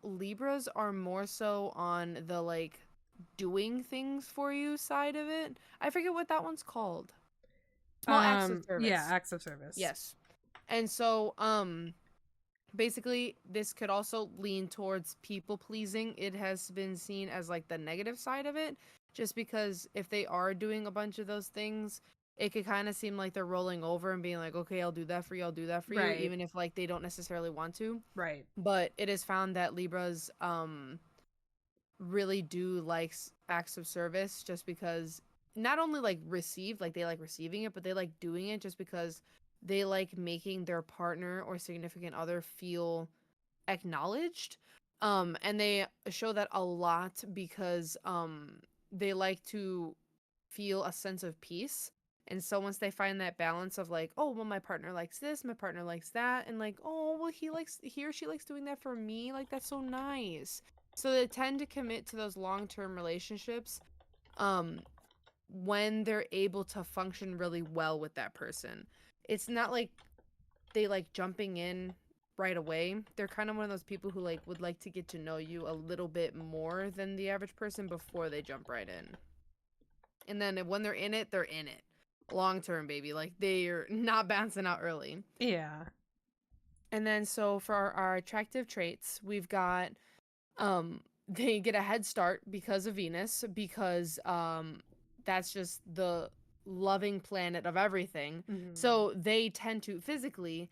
Libras are more so on the like doing things for you side of it. I forget what that one's called. Small acts of Yeah, service. acts of service. Yes. And so, basically, this could also lean towards people pleasing. It has been seen as like the negative side of it, just because if they are doing a bunch of those things, it could kind of seem like they're rolling over and being like, okay, I'll do that for you, I'll do that for you, Right. even if like they don't necessarily want to. Right. But it is found that Libras, really do like acts of service just because not only like receive like they like receiving it, but they like doing it just because they like making their partner or significant other feel acknowledged. And they show that a lot because they like to feel a sense of peace. And so once they find that balance of like, oh well my partner likes this, my partner likes that, and like, oh well he or she likes doing that for me, like that's so nice. So they tend to commit to those long-term relationships um when they're able to function really well with that person. It's not like they like jumping in right away. They're kind of one of those people who like would like to get to know you a little bit more than the average person before they jump right in. And then when they're in it, they're in it. Long term, baby. Like they're not bouncing out early. Yeah. And then so for our attractive traits, we've got they get a head start because of Venus, because that's just the loving planet of everything. So they tend to physically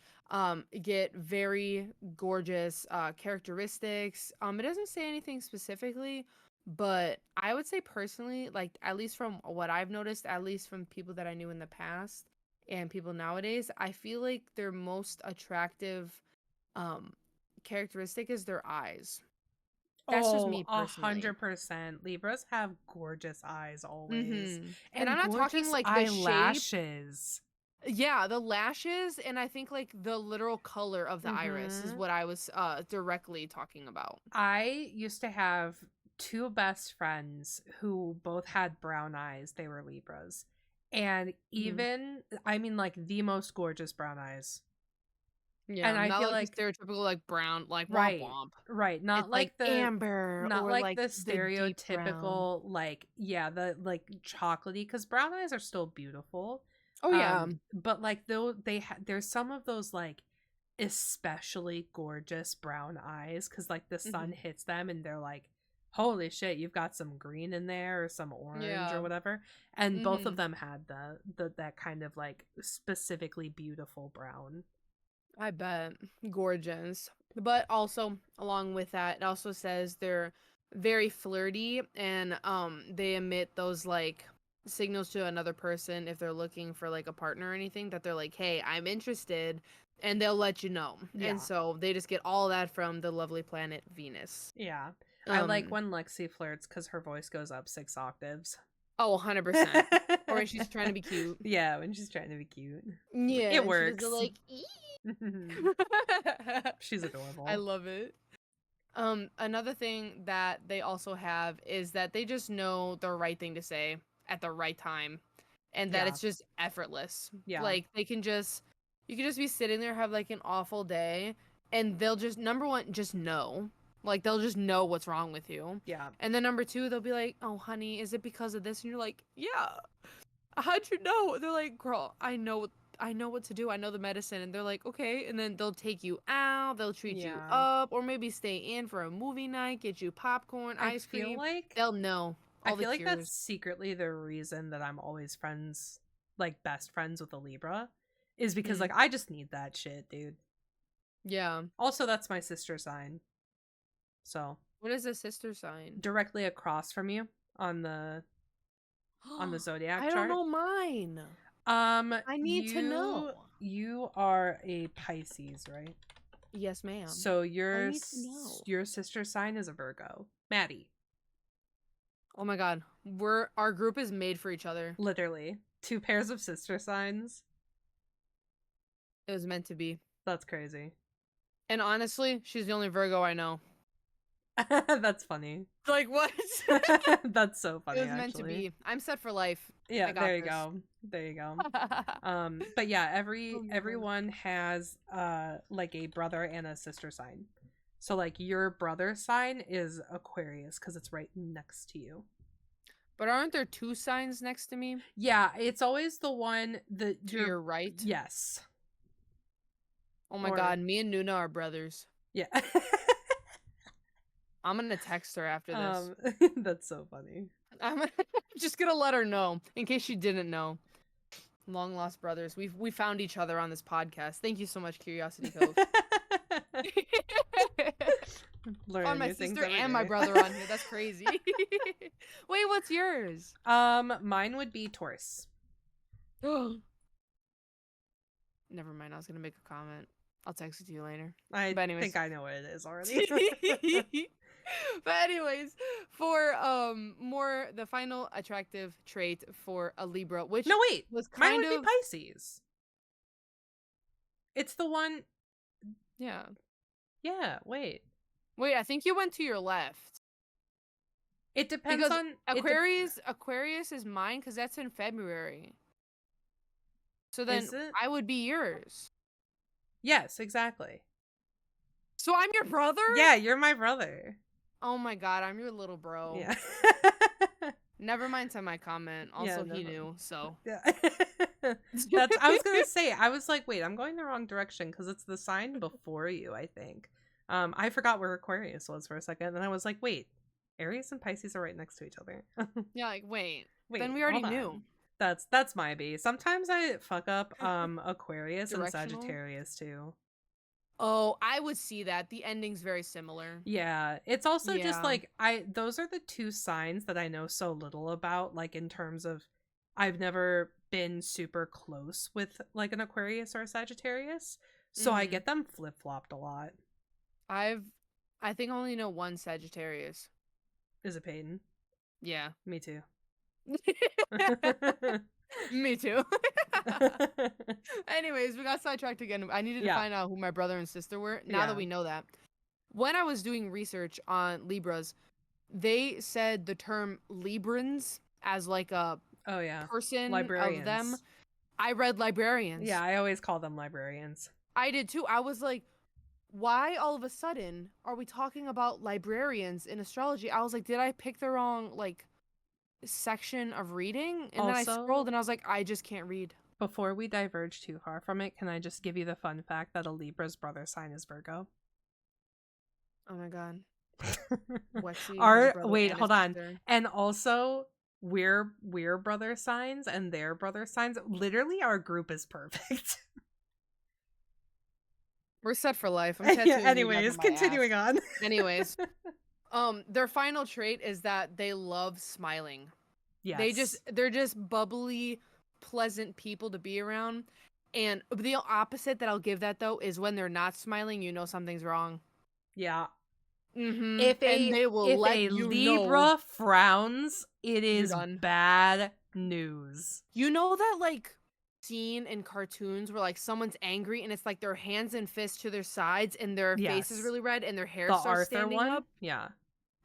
get very gorgeous characteristics. It doesn't say anything specifically, but I would say personally, like at least from what I've noticed, at least from people that I knew in the past and people nowadays, I feel like their most attractive um characteristic is their eyes. That's just Oh, me personally. 100%. Libras have gorgeous eyes always. Mm-hmm. And And I'm not talking gorgeous like the shape. eyelashes. Yeah, the lashes, and I think like the literal color of the iris is Mm-hmm. what I was directly talking about. I used to have two best friends who both had brown eyes. They were Libras. And Mm-hmm. even, I mean, like the most gorgeous brown eyes. Yeah, And I not feel like the like stereotypical like brown, like womp right, womp. right, It's like amber not or like like the the deep brown. stereotypical like yeah, the like chocolatey cuz brown eyes are still beautiful. Oh yeah. But like though there's some of those like especially gorgeous brown eyes cuz like the sun Mhm. hits them and they're like holy shit, you've got some green in there or some orange or Yeah. whatever. And both of Mhm. them had the that kind of like specifically beautiful brown. I bet. Gorgeous. But also along with that, it also says they're very flirty and they emit those like signals to another person if they're looking for like a partner or anything that they're like, "Hey, I'm interested." And they'll let you know. And Yeah. so they just get all that from the lovely planet Venus. Yeah. I like Um when Lexi flirts because her voice goes up 6 octaves. oh, 100%. Or when she's trying to be cute. Yeah, when she's trying to be cute. Yeah, It and she does the works. like She's I adorable. love it. Another thing that they also have is that they just know the right thing to say at the right time and that Yeah. it's just effortless. Yeah. Like they can just you can just be sitting there have like an awful day and they'll just number one just know. Like they'll just know what's wrong with you. Yeah. And then number two, they'll be like, "Oh, honey, is it because of this?" And you're like, "Yeah." How'd you know? They're like, girl, I know what to do. I know the medicine. And they're like, okay. And then they'll take you out. They'll treat you Yeah. up, or maybe stay in for a movie night, get you popcorn, I ice feel cream. like They'll know I all the feel like that's cures. secretly the reason that I'm always friends, like best friends with a Libra, is because like Mm, I just need that shit, dude. yeah. Also, that's my sister sign. So, What is a sister sign? directly across from you on the zodiac I don't chart. know mine. I need to You know. you are a Pisces, right? Yes, ma'am. So I need to know. your sister sign is a Virgo. Maddie, Oh my god. Our group is made for each other. literally two pairs of sister signs. It was meant to be. That's crazy. And honestly, she's the only Virgo I know. That's funny. Like what? That's so It funny, was meant to actually. be. I'm set for life. I Yeah, got there you this. go. There you go. But yeah, Oh my god. everyone has like a brother and a sister sign. So like your brother sign is Aquarius because it's right next to you. But aren't there two signs next to me? Yeah, it's always the one that To your right? yes. Oh my Or god, me and Nuna are brothers. yeah. I'm gonna text her after this. That's so funny. I'm just gonna let her know in case she didn't know. Long lost brothers. We found each other on this podcast. Thank you so much, Curiosity Cove. Learning Found my new things sister every and my day. brother on here. That's crazy. Wait, what's yours? Mine would be Taurus. Never mind. I was gonna make a comment. I'll text it to you later. I But anyways. think I know what it is already. But anyways, for more the final attractive trait for a Libra, which No, wait. was Mine kind would be of Pisces. It's the one. yeah. Yeah, wait. Wait, I think you went to your left. It depends Because on Aquarius is mine because that's in February. So then Is it? I would be yours. Yes, exactly. So I'm your brother? Yeah, you're my brother. Oh my god, I'm your little bro. Yeah. Never mind to my comment. Also, Yeah, he never- knew, so. Yeah. That's I was gonna say, I was like, wait, I'm going the wrong direction because it's the sign before you, I think. I forgot where Aquarius was for a second, and I was like, wait, Aries and Pisces are right next to each other. Yeah, like, wait. Wait, Then we already hold knew. on. That's my B. Sometimes I fuck up Aquarius and Directional? Sagittarius too. Oh, I would see that. The ending's very similar. Yeah, it's also just Yeah. like those are the two signs that I know so little about, like in terms of I've never been super close with like an Aquarius or a Sagittarius. So I Mhm. get them flip-flopped a lot. I think I only know one Sagittarius. Is it Peyton? Yeah. Me too. Me too. Anyways, we got sidetracked again. I needed to Yeah. find out who my brother and sister were. Now that Yeah. we know that. When I was doing research on Libras, they said the term Librans as like a Oh yeah. person Librarians. of them. I read librarians. Yeah, I always call them librarians. I did too. I was like, why all of a sudden are we talking about librarians in astrology? I was like, did I pick the wrong like section of reading? And then I scrolled Also, and I was like, I just can't read. before we diverge too far from it, can I just give you the fun fact that a Libra's brother sign is Virgo? Oh my god. Wexy, his Our brother wait, and his hold on. sister. And also we're brother signs and their brother signs. Literally our group is perfect. We're set for life. I'm Yeah, tattooing you guys on anyways, my ass. continuing on. Anyways, their final trait is that they love smiling. Yes. They're just bubbly, pleasant people to be around. And the opposite that I'll give that though is when they're not smiling, you know something's wrong. Yeah. Mm-hmm. If And a they will if let a you know Libra frowns, it you're is done. bad news. You know that like scene in cartoons where like someone's angry and it's like their hands and fists to their sides and their face is Yes. really red and their hair The starts Arthur standing one? up? Yeah.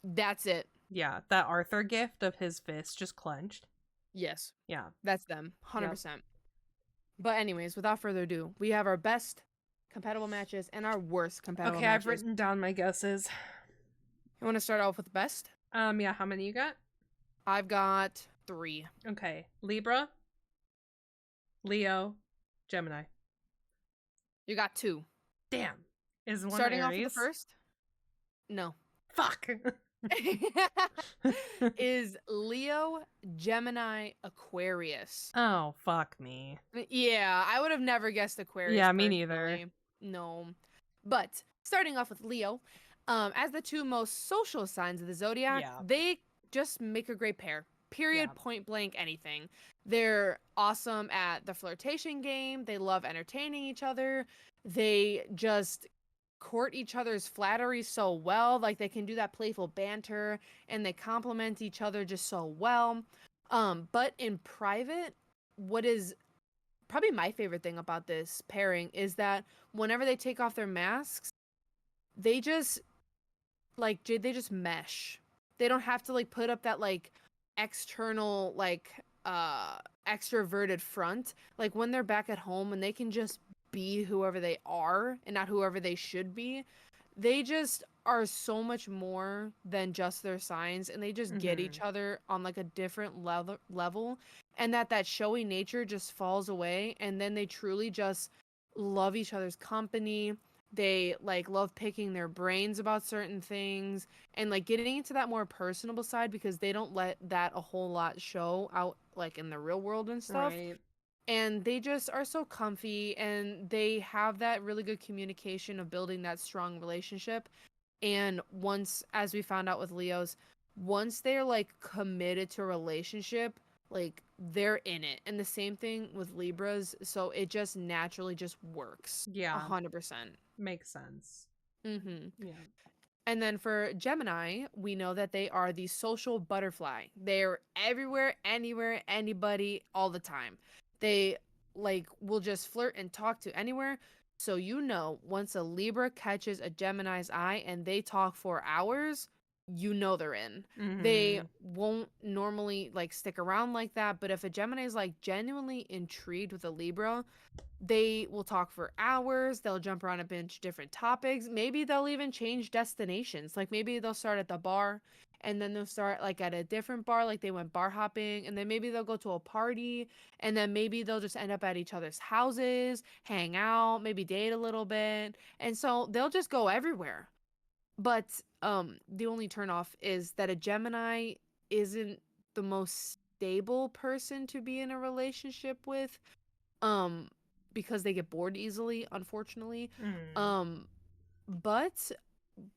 That's it. Yeah. That Arthur gift of his fist just clenched. Yes. Yeah. That's them. Yep. 100%. But anyways, without further ado, we have our best compatible matches and our worst compatible Okay, I've matches. written down my guesses. You want to start off with the best? Yeah, how many you got? I've got 3. Okay. Libra, Leo, Gemini. You got 2. Damn. Is one Starting off with the Aries? first? No. Fuck. Is Leo, Gemini, Aquarius. Oh, fuck me. Yeah, I would have never guessed Aquarius Yeah, me neither. personally. No. But starting off with Leo, as the 2 most social signs of the zodiac, Yeah. they just make a great pair. Period, Yeah. point blank, anything. They're awesome at the flirtation game. They love entertaining each other. They just court each other's flattery so well. Like they can do that playful banter and they compliment each other just so well. But in private, what is probably my favorite thing about this pairing is that whenever they take off their masks, they just they just mesh. They don't have to like put up that like external like extroverted front. Like when they're back at home and they can just be whoever they are and not whoever they should be. They just are so much more than just their signs and they just get Mm-hmm. each other on like a different level and that showy nature just falls away and then they truly just love each other's company. They like love picking their brains about certain things and like getting into that more personable side because they don't let that a whole lot show out like in the real world and stuff. Right. And they just are so comfy and they have that really good communication of building that strong relationship. And once, as we found out with Leos, once they're like committed to a relationship, like they're in it. And the same thing with Libras. So it just naturally just works. Yeah. 100%. Makes sense. Mm-hmm. Yeah. And then for Gemini, we know that they are the social butterfly. They're everywhere, anywhere, anybody, all the time. They like will just flirt and talk to anywhere. So you know, once a Libra catches a Gemini's eye and they talk for hours, you know they're in. They Mm-hmm. won't normally like stick around like that, but if a Gemini is like genuinely intrigued with a Libra, they will talk for hours. They'll jump around a bunch of different topics. Maybe they'll even change destinations. Like maybe they'll start at the bar and then they'll start like at a different bar, like they went bar hopping, and then maybe they'll go to a party, and then maybe they'll just end up at each other's houses, hang out, maybe date a little bit. And so they'll just go everywhere. But the only turnoff is that a Gemini isn't the most stable person to be in a relationship with um because they get bored easily, unfortunately. Mm. um but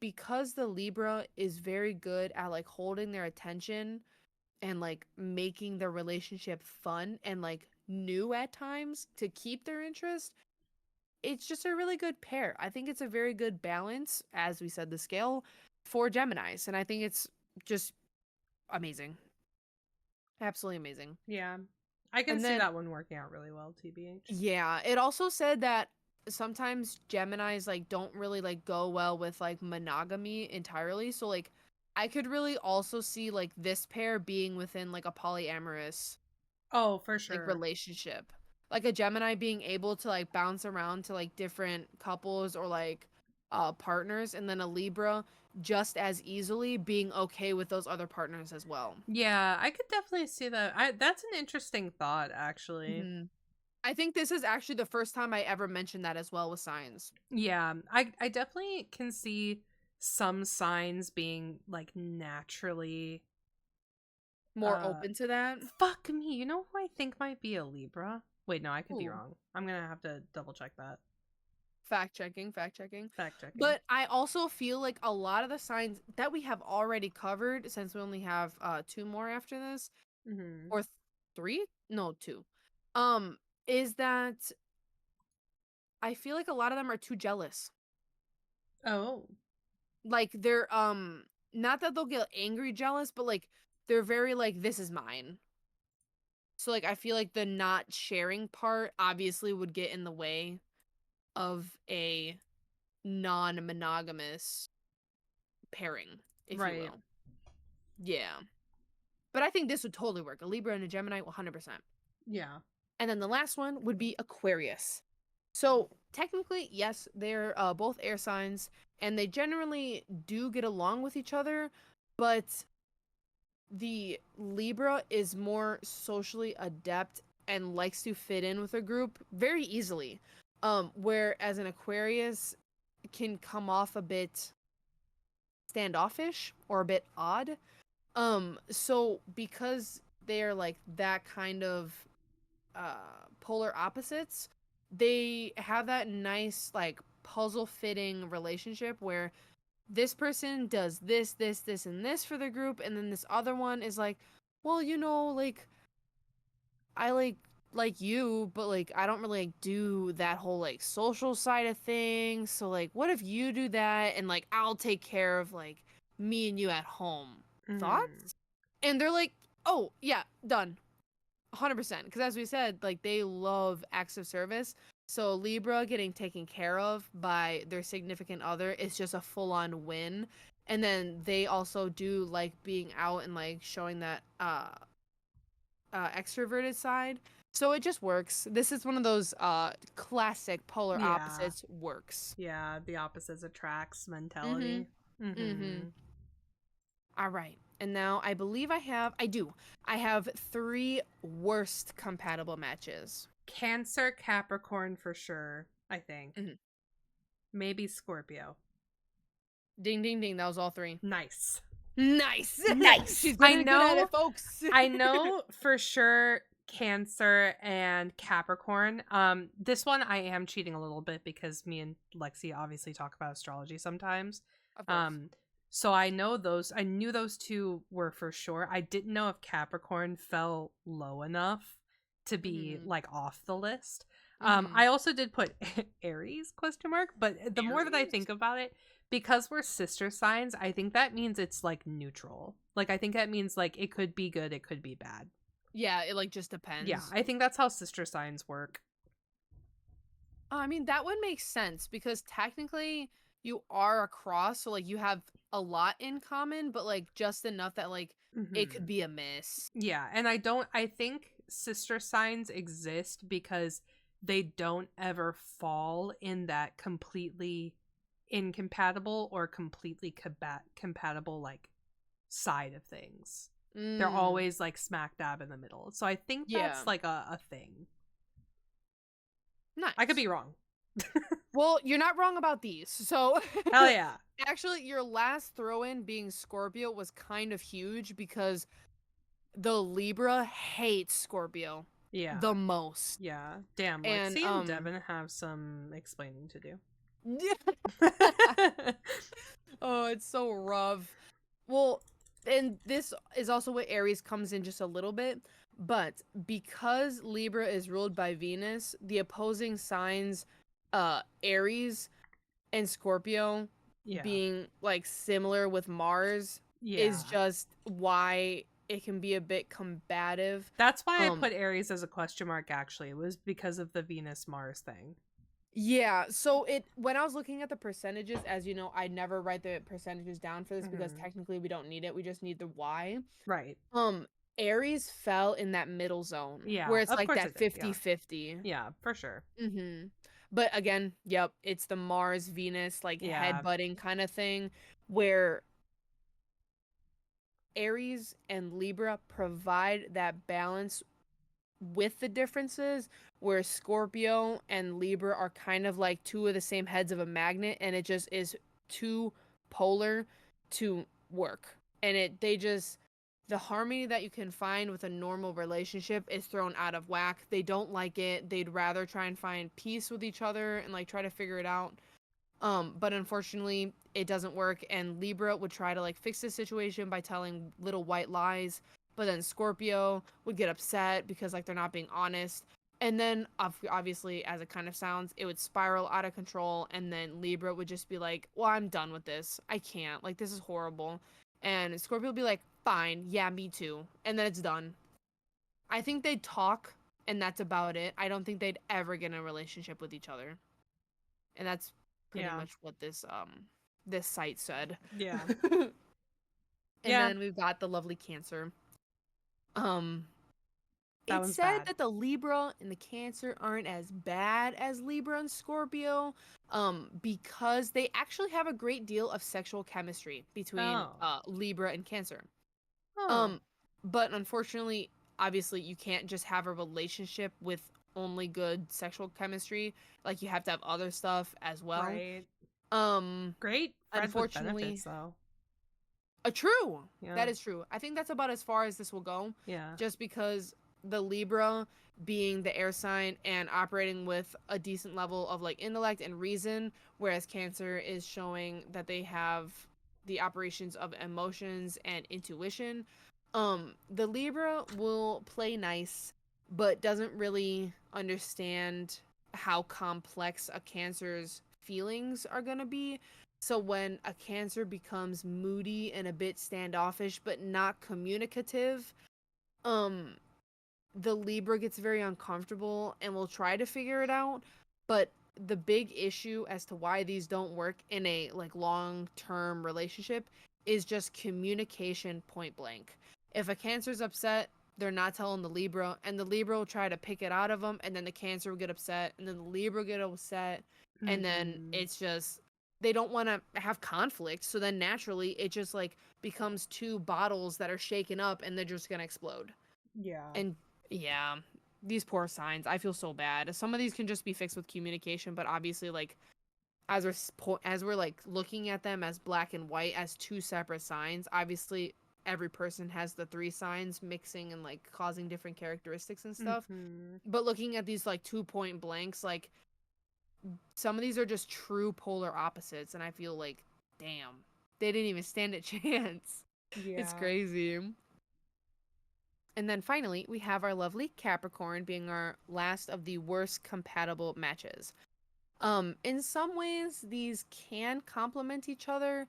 because the Libra is very good at like holding their attention and like making the relationship fun and like new at times to keep their interest, it's just a really good pair. I think it's a very good balance, as we said, the scale for Geminis, and I think it's just amazing, absolutely amazing. Yeah. I can And see then that one working out really well, TBH. yeah, it also said that sometimes Geminis like don't really like go well with like monogamy entirely. So like I could really also see like this pair being within like a polyamorous Oh, for like sure. relationship. like a Gemini being able to like bounce around to like different couples or like partners, and then a Libra just as easily being okay with those other partners as well. Yeah, I could definitely see that. That's an interesting thought, actually. Hmm. I think this is actually the first time I ever mentioned that as well with signs. Yeah, I definitely can see some signs being like naturally More uh open to that. fuck me. You know who I think might be a Libra? Wait, no, I could be Ooh. wrong. I'm gonna have to double check that. Fact checking, fact checking. Fact checking. But I also feel like a lot of the signs that we have already covered, since we only have two more after this, Mm-hmm. or three? No, two. Um, is that I feel like a lot of them are too jealous. Oh. Like they're not that they'll get angry jealous, but like they're very like this is mine. So like I feel like the not sharing part obviously would get in the way of a non-monogamous pairing, if you Right. will. Yeah. But I think this would totally work. A Libra and a Gemini, 100%. Yeah. And then the last one would be Aquarius. So technically, yes, they're both air signs, and they generally do get along with each other, but the Libra is more socially adept and likes to fit in with a group very easily. Whereas an Aquarius can come off a bit standoffish or a bit odd. So because they're like that kind of polar opposites, they have that nice like puzzle fitting relationship where this person does this, and this for the group, and then this other one is like, well, like I like you, but like I don't really like do that whole like social side of things. So like what if you do that and like I'll take care of like me and you at home. Mm-hmm. Thoughts? And they're like, "Oh, yeah, done." 100% because as we said, like they love acts of service. So Libra getting taken care of by their significant other is just a full-on win. And then they also do like being out and like showing that extroverted side. So it just works. This is one of those classic polar Yeah. opposites works. Yeah, the opposites attracts Mhm. mentality. Mm-hmm. Mhm. All right. And now I have 3 worst compatible matches. Cancer, Capricorn for sure, I think. Mhm. Maybe Scorpio. Ding ding ding, that was all 3. Nice. Nice. Nice. She's I getting good at know it, folks. I know for sure Cancer and Capricorn. This one I am cheating a little bit because me and Lexi obviously talk about astrology sometimes. Of course. Um, so I knew those two were for sure. I didn't know if Capricorn fell low enough to be Mhm. like off the list. Mhm. I also did put Aries question mark, but the more that I Aries? think about it, because we're sister signs, I think that means it's like neutral. Like I think that means like it could be good, it could be bad. Yeah, it like just Yeah, depends. I think that's how sister signs work. I mean, that would make sense because technically you are a cross, so like you have a lot in common, but like just enough that like it could Hmm. be a miss. Yeah, and I think sister signs exist because they don't ever fall in that completely incompatible or completely compatible like side of things. They're Mm. always like smack dab in the middle. So I think Yeah. that's like a thing. I could Nice. be wrong. Well, you're not wrong about these. So Hell yeah. actually your last throw in being Scorpio was kind of huge because the Libra hates Scorpio Yeah. the most. Yeah. Damn, And Lexi and Devin have some explaining to do. oh, it's so rough. Well, and this is also what Aries comes in just a little bit, but because Libra is ruled by Venus, the opposing signs Aries and Scorpio Yeah. being like similar with Mars Yeah. is just why it can be a bit combative. That's why I Um put Aries as a question mark actually. It was because of the Venus Mars thing. Yeah, so it when I was looking at the percentages, as you know, I never write the percentages down for this because Hmm. technically we don't need it. We just need the Y. Right. Um Aries fell in that middle zone where Yeah, it's of like course that it did. Yeah. 50-50. Yeah, for sure. Mhm. But again, yep, it's the Mars Venus like Yeah. headbutting kind of thing where Aries and Libra provide that balance with the differences where Scorpio and Libra are kind of like two of the same heads of a magnet, and it just is too polar to work. And they just, the harmony that you can find with a normal relationship is thrown out of whack. They don't like it. They'd rather try and find peace with each other and like try to figure it out. But unfortunately, it doesn't work, and Libra would try to like fix the situation by telling little white lies, but then Scorpio would get upset because like they're not being honest. And then obviously, as it kind of sounds, it would spiral out of control, and then Libra would just be like, "Well, I'm done with this. I can't. Like this is horrible." And Scorpio would be like, "Fine, yeah, me too." And then it's done. I think they'd talk, and that's about it. I don't think they'd ever get in a relationship with each other. And that's pretty Yeah. much what this site said. Yeah. And Yeah. then we've got the lovely Cancer. Um That it one's said bad. that the Libra and the Cancer aren't as bad as Libra and Scorpio because they actually have a great deal of sexual chemistry between Oh. Libra and Cancer. Oh. Um but unfortunately, obviously you can't just have a relationship with only good sexual chemistry. Like you have to have other stuff as well. Right. Um Great friends with benefits Unfortunately, though. true. Yeah. That is true. I think that's about as far as this will go, Yeah. just because the Libra being the air sign and operating with a decent level of like intellect and reason, whereas Cancer is showing that they have the operations of emotions and intuition. The Libra will play nice, but doesn't really understand how complex a Cancer's feelings are going to be. So when a Cancer becomes moody and a bit standoffish but not communicative, um the Libra gets very uncomfortable and will try to figure it out, but the big issue as to why these don't work in a like long-term relationship is just communication point blank. If a Cancer's upset, they're not telling the Libra, and the Libra will try to pick it out of them, and then the Cancer will get upset, and then the Libra will get upset, and then Mm-hmm. it's just they don't want to have conflict, so then naturally it just like becomes two bottles that are shaken up and they're just gonna explode. Yeah. And yeah, these poor signs. I feel so bad. Some of these can just be fixed with communication, but obviously, like as we're like looking at them as black and white as two separate signs, obviously every person has the three signs mixing and like causing different characteristics and stuff. Mm-hmm. But looking at these like 2 point blanks, like some of these are just true polar opposites, and I feel like, damn, they didn't even stand a chance. It's Yeah. crazy. And then finally, we have our lovely Capricorn being our last of the worst compatible matches. In some ways, these can complement each other.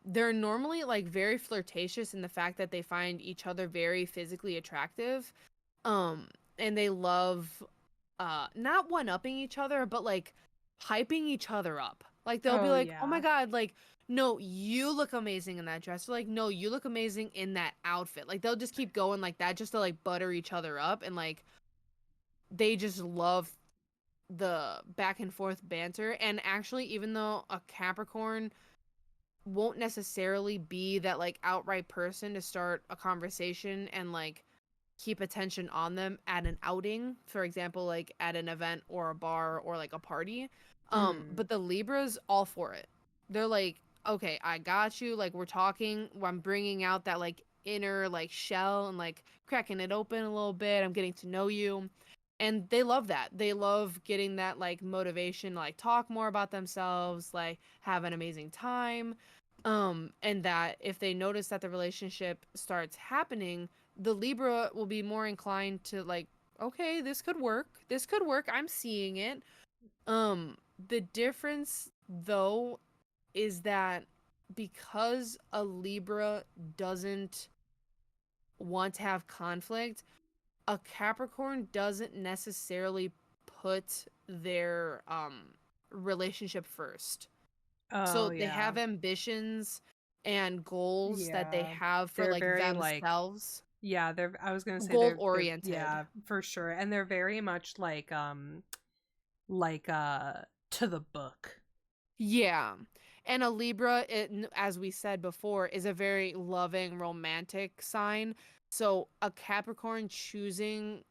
They're normally like very flirtatious in the fact that they find each other very physically attractive. Um, and they love not one upping each other, but like hyping each other up. Like they'll be Oh like, "Oh my yeah. god, like no, you look amazing in that dress." Or like, "No, you look amazing in that outfit." Like they'll just keep going like that just to like butter each other up, and like they just love the back and forth banter. And actually, even though a Capricorn won't necessarily be that like outright person to start a conversation and like keep attention on them at an outing, for example, like at an event or a bar or like a party. Mm. But the Libras all for it. They're like, okay, I got you. Like we're talking. I'm bringing out that like inner like shell and like cracking it open a little bit. I'm getting to know you, and they love that. They love getting that like motivation, to, like talk more about themselves, like have an amazing time. And that if they notice that the relationship starts happening, the Libra will be more inclined to like, okay, this could work. This could work. I'm seeing it. The difference though is that because a Libra doesn't want to have conflict, a Capricorn doesn't necessarily put their relationship first. Oh So they yeah. have ambitions and goals that they Yeah. have for They're like very like themselves. Yeah, they're I was gonna say goal they're oriented. yeah, for sure. And they're very much like to the book. Yeah. And a Libra, as we said before, is a very loving, romantic sign. So a Capricorn choosing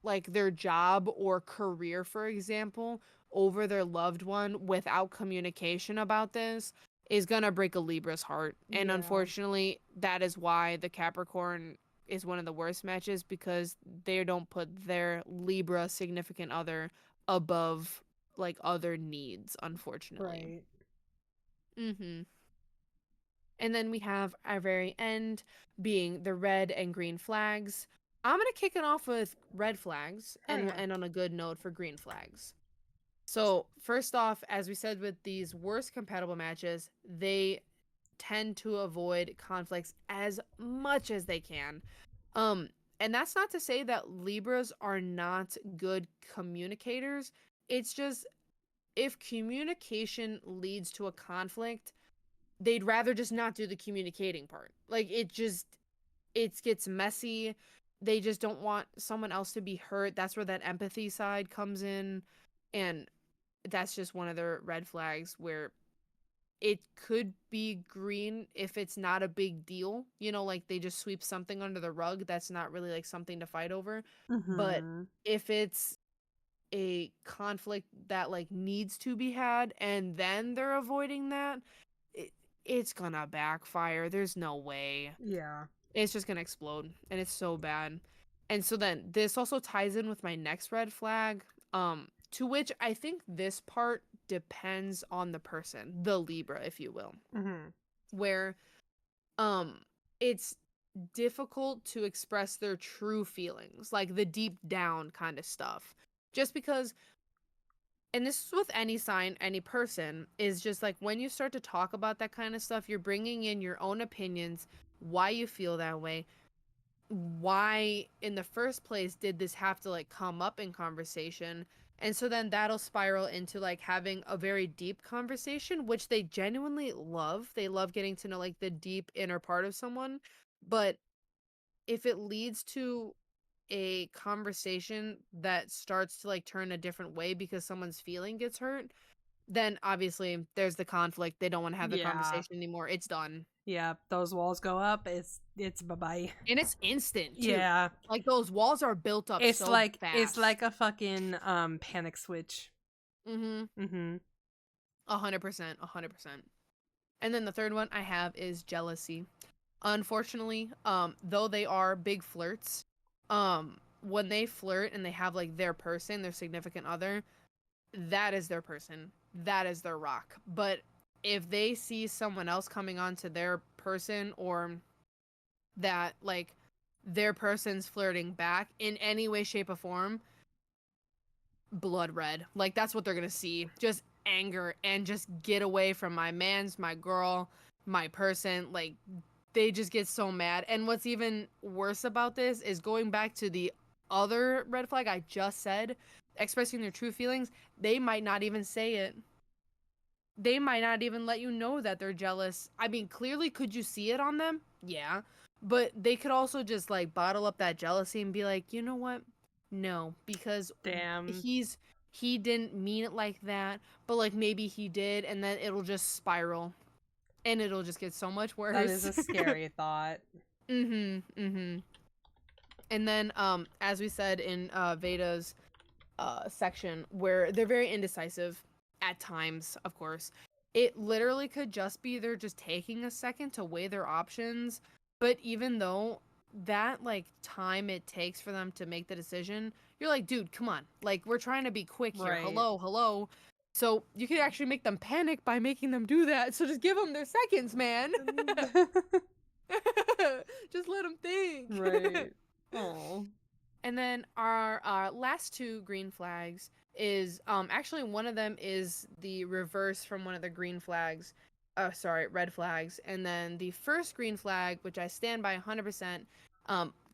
like their job or career, for example, over their loved one without communication about this is gonna break a Libra's heart. And Yeah. unfortunately, that is why the Capricorn is one of the worst matches because they don't put their Libra significant other above like other needs, unfortunately. Right. Mm-hmm. And then we have our very end being the red and green flags. I'm gonna kick it off with red flags, Oh and we'll yeah. end on a good note for green flags. So first off, as we said with these worst compatible matches, they tend to avoid conflicts as much as they can. Um, and that's not to say that Libras are not good communicators. It's just if communication leads to a conflict, they'd rather just not do the communicating part. Like it gets messy. They just don't want someone else to be hurt. That's where that empathy side comes in. And that's just one of their red flags where it could be green if it's not a big deal. You know, like they just sweep something under the rug that's not really like something to fight over. But Mm-hmm. if it's a conflict that like needs to be had and then they're avoiding that, it, it's gonna backfire. There's no way. Yeah. It's just gonna explode and it's so bad. And so then this also ties in with my next red flag, to which I think this part depends on the person, the Libra, if you will, Mm-hmm. where um it's difficult to express their true feelings, like the deep down kind of stuff. Just because, and this is with any sign, any person, is just like when you start to talk about that kind of stuff, you're bringing in your own opinions, why you feel that way, why in the first place did this have to like come up in conversation. And so then that'll spiral into like having a very deep conversation, which they genuinely love. They love getting to know like the deep inner part of someone. But if it leads to a conversation that starts to like turn a different way because someone's feeling gets hurt, then obviously there's the conflict. They don't want to have the Yeah. conversation anymore. It's done. Yeah. Those walls go up. It's bye bye. And it's instant too. Yeah. Like those walls are built up so It's fast. like a fucking panic switch. Mm-hmm. Mm-hmm. 100%. 100%. And then the third one I have is jealousy. Unfortunately, though they are big flirts, when they flirt and they have like their person, their significant other, that is their person. That is their rock. But if they see someone else coming onto their person, or that like their person's flirting back in any way, shape, or form, blood red. Like that's what they're gonna see. Just anger and just get away from my man's, my girl, my person. Like they just get so mad. And what's even worse about this is going back to the other red flag I just said, expressing their true feelings, they might not even say it. They might not even let you know that they're jealous. I mean, clearly, could you see it on them? Yeah. But they could also just like bottle up that jealousy and be like, you know what? No, because Damn. he didn't mean it like that, but like maybe he did, and then it'll just spiral and it'll just get so much That is worse. a scary thought. Mhm. Mhm. And then as we said in Veda's section, where they're very indecisive at times, of course. It literally could just be they're just taking a second to weigh their options. But even though that like time it takes for them to make the decision, you're like, dude, come on. Like we're trying to be quick here. Right. Hello, hello. So you could actually make them panic by making them do that. So just give them their seconds, man. Just let them think. Right. Oh. And then our last two green flags is actually one of them is the reverse from one of the green flags. Sorry, red flags. And then the first green flag, which I stand by 100%,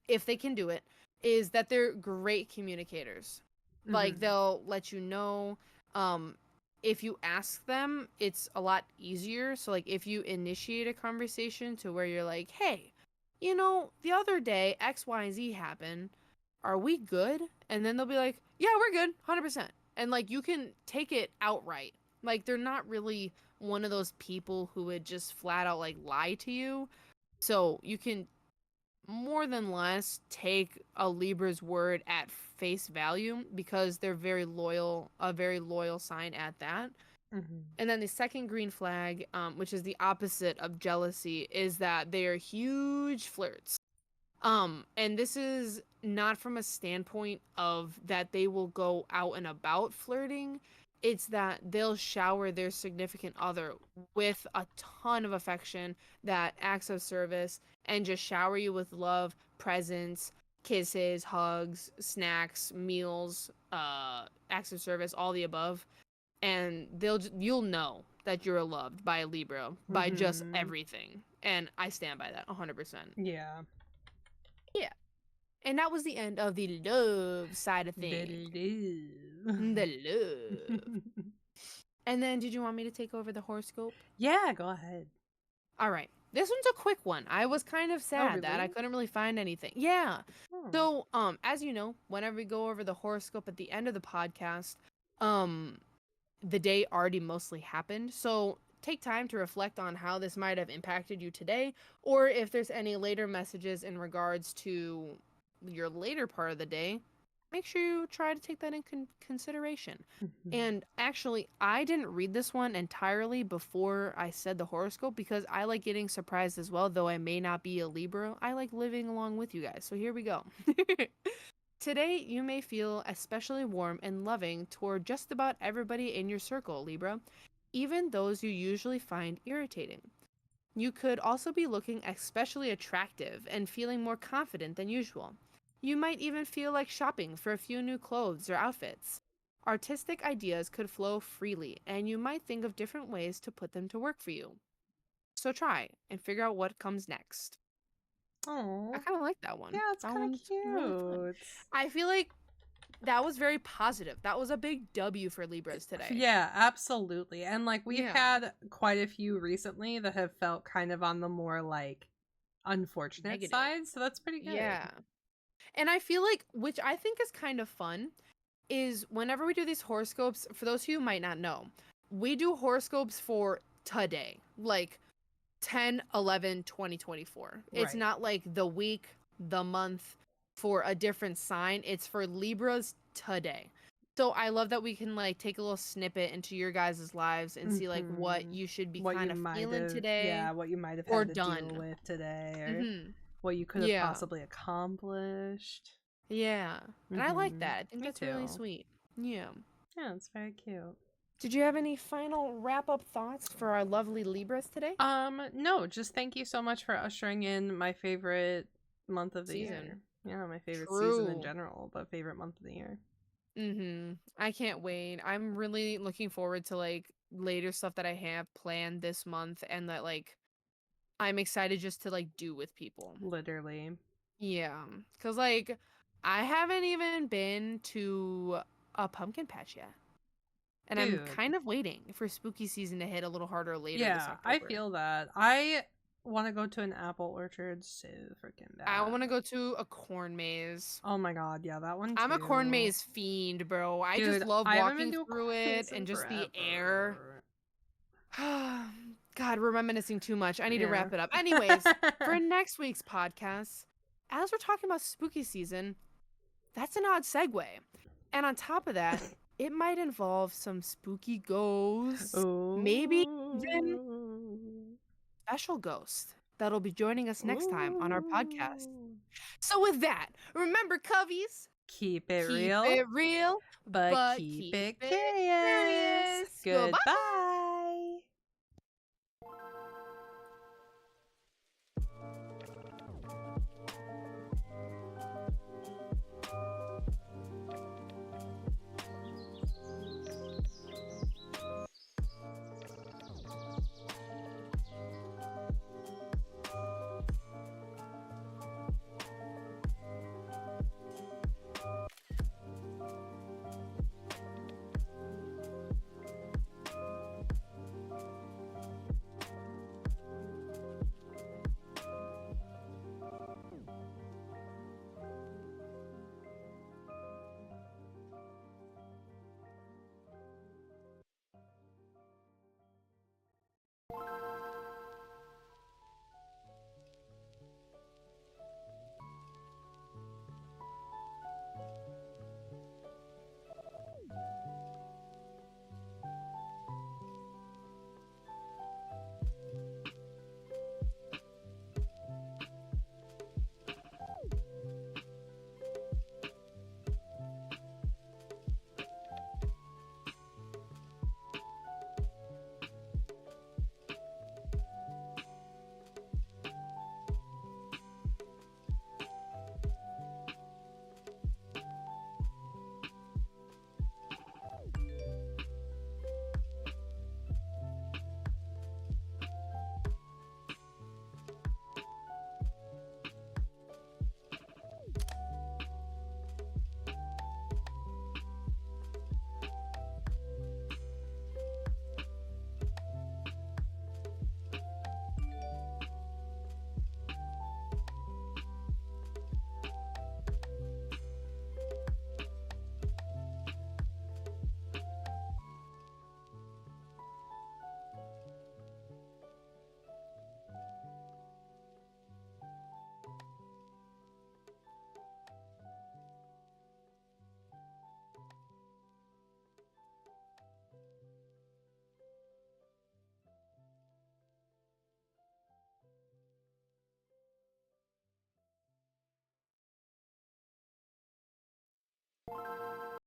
if they can do it, is that they're great communicators. Like Mm-hmm. they'll let you know if you ask them, it's a lot easier. So like if you initiate a conversation to where you're like, "Hey, the other day X, Y, and Z happened. Are we good? And then they'll be like, yeah, we're good, 100%. And like, you can take it outright. Like, they're not really one of those people who would just flat out like lie to you. So you can more than less take a Libra's word at face value because they're very loyal, a very loyal sign at that. Mm-hmm. And then the second green flag, which is the opposite of jealousy, is that they are huge flirts. And this is not from a standpoint of that they will go out and about flirting. It's that they'll shower their significant other with a ton of affection, that acts of service, and just shower you with love, presents, kisses, hugs, snacks, meals, acts of service, all the above. And you'll know that you're loved by a Libra by just Mm-hmm. everything. And I stand by that 100%. Yeah. Yeah. And that was the end of the love side of things. The The love. love. And then, did you want me to take over the horoscope? Yeah, go ahead. All right. This one's a quick one. I was kind of sad that I really? couldn't really find anything. Yeah. Oh. So, as you know, whenever we go over the horoscope at the end of the podcast, the day already mostly happened. So, take time to reflect on how this might have impacted you today, or if there's any later messages in regards to your later part of the day, make sure you try to take that in consideration. Mhm. And actually, I didn't read this one entirely before I said the horoscope because I like getting surprised as well, though I may not be a Libra. I like living along with you guys. So here we go. Today, you may feel especially warm and loving toward just about everybody in your circle, Libra, even those you usually find irritating. You could also be looking especially attractive and feeling more confident than usual. You might even feel like shopping for a few new clothes or outfits. Artistic ideas could flow freely, and you might think of different ways to put them to work for you. So try and figure out what comes next. I Oh, kind of like that one. yeah, it's That kind of one's really fun. cute. I feel like that was very positive. That was a big W for Libras today. Yeah, absolutely. And like we've Yeah. had quite a few recently that have felt kind of on the more like unfortunate Negative. side, so that's pretty good. Yeah. And I feel like, which I think is kind of fun, is whenever we do these horoscopes, for those of you who might not know, we do horoscopes for today, like 10/11/2024. It's Right. not like the week, the month for a different sign. It's for Libras today. So I love that we can like take a little snippet into your guys' lives and see like what Mhm. you should be What kind you of might feeling have, today yeah, what you might have or had to deal done. with today, or Mhm. what you could have Yeah. possibly accomplished. Yeah. And I like Mhm. that. I think Me that's really too. sweet. Yeah. Yeah, it's very cute. Did you have any final wrap-up thoughts for our lovely Libras today? No, just thank you so much for ushering in my favorite month of the year. Season. Yeah, my favorite season in True. general, but favorite month of the year. I can't wait. I'm really looking forward to like later stuff that I have planned this month and that like I'm excited just to like do with people. Literally. Yeah. Cause like I haven't even been to a pumpkin patch yet. And I'm Dude. kind of waiting for spooky season to hit a little harder later this Yeah, I October. feel that. I want to go to an apple orchard so freaking bad. I want to go to a corn maze. Oh my god, yeah, that one too. I'm a corn maze fiend, bro. I Dude, just love I haven't been walking to a through corn it maze in and just the forever. air. God, we're reminiscing too much. I need to Yeah. wrap it up. Anyways, for next week's podcast, as we're talking about spooky season, that's an odd segue. And on top of that, it might involve some spooky ghosts, maybe even special ghost that'll be joining us next time on our podcast. So with that, remember, Coveys, Keep it keep real, it real, but keep it curious. Goodbye. Goodbye.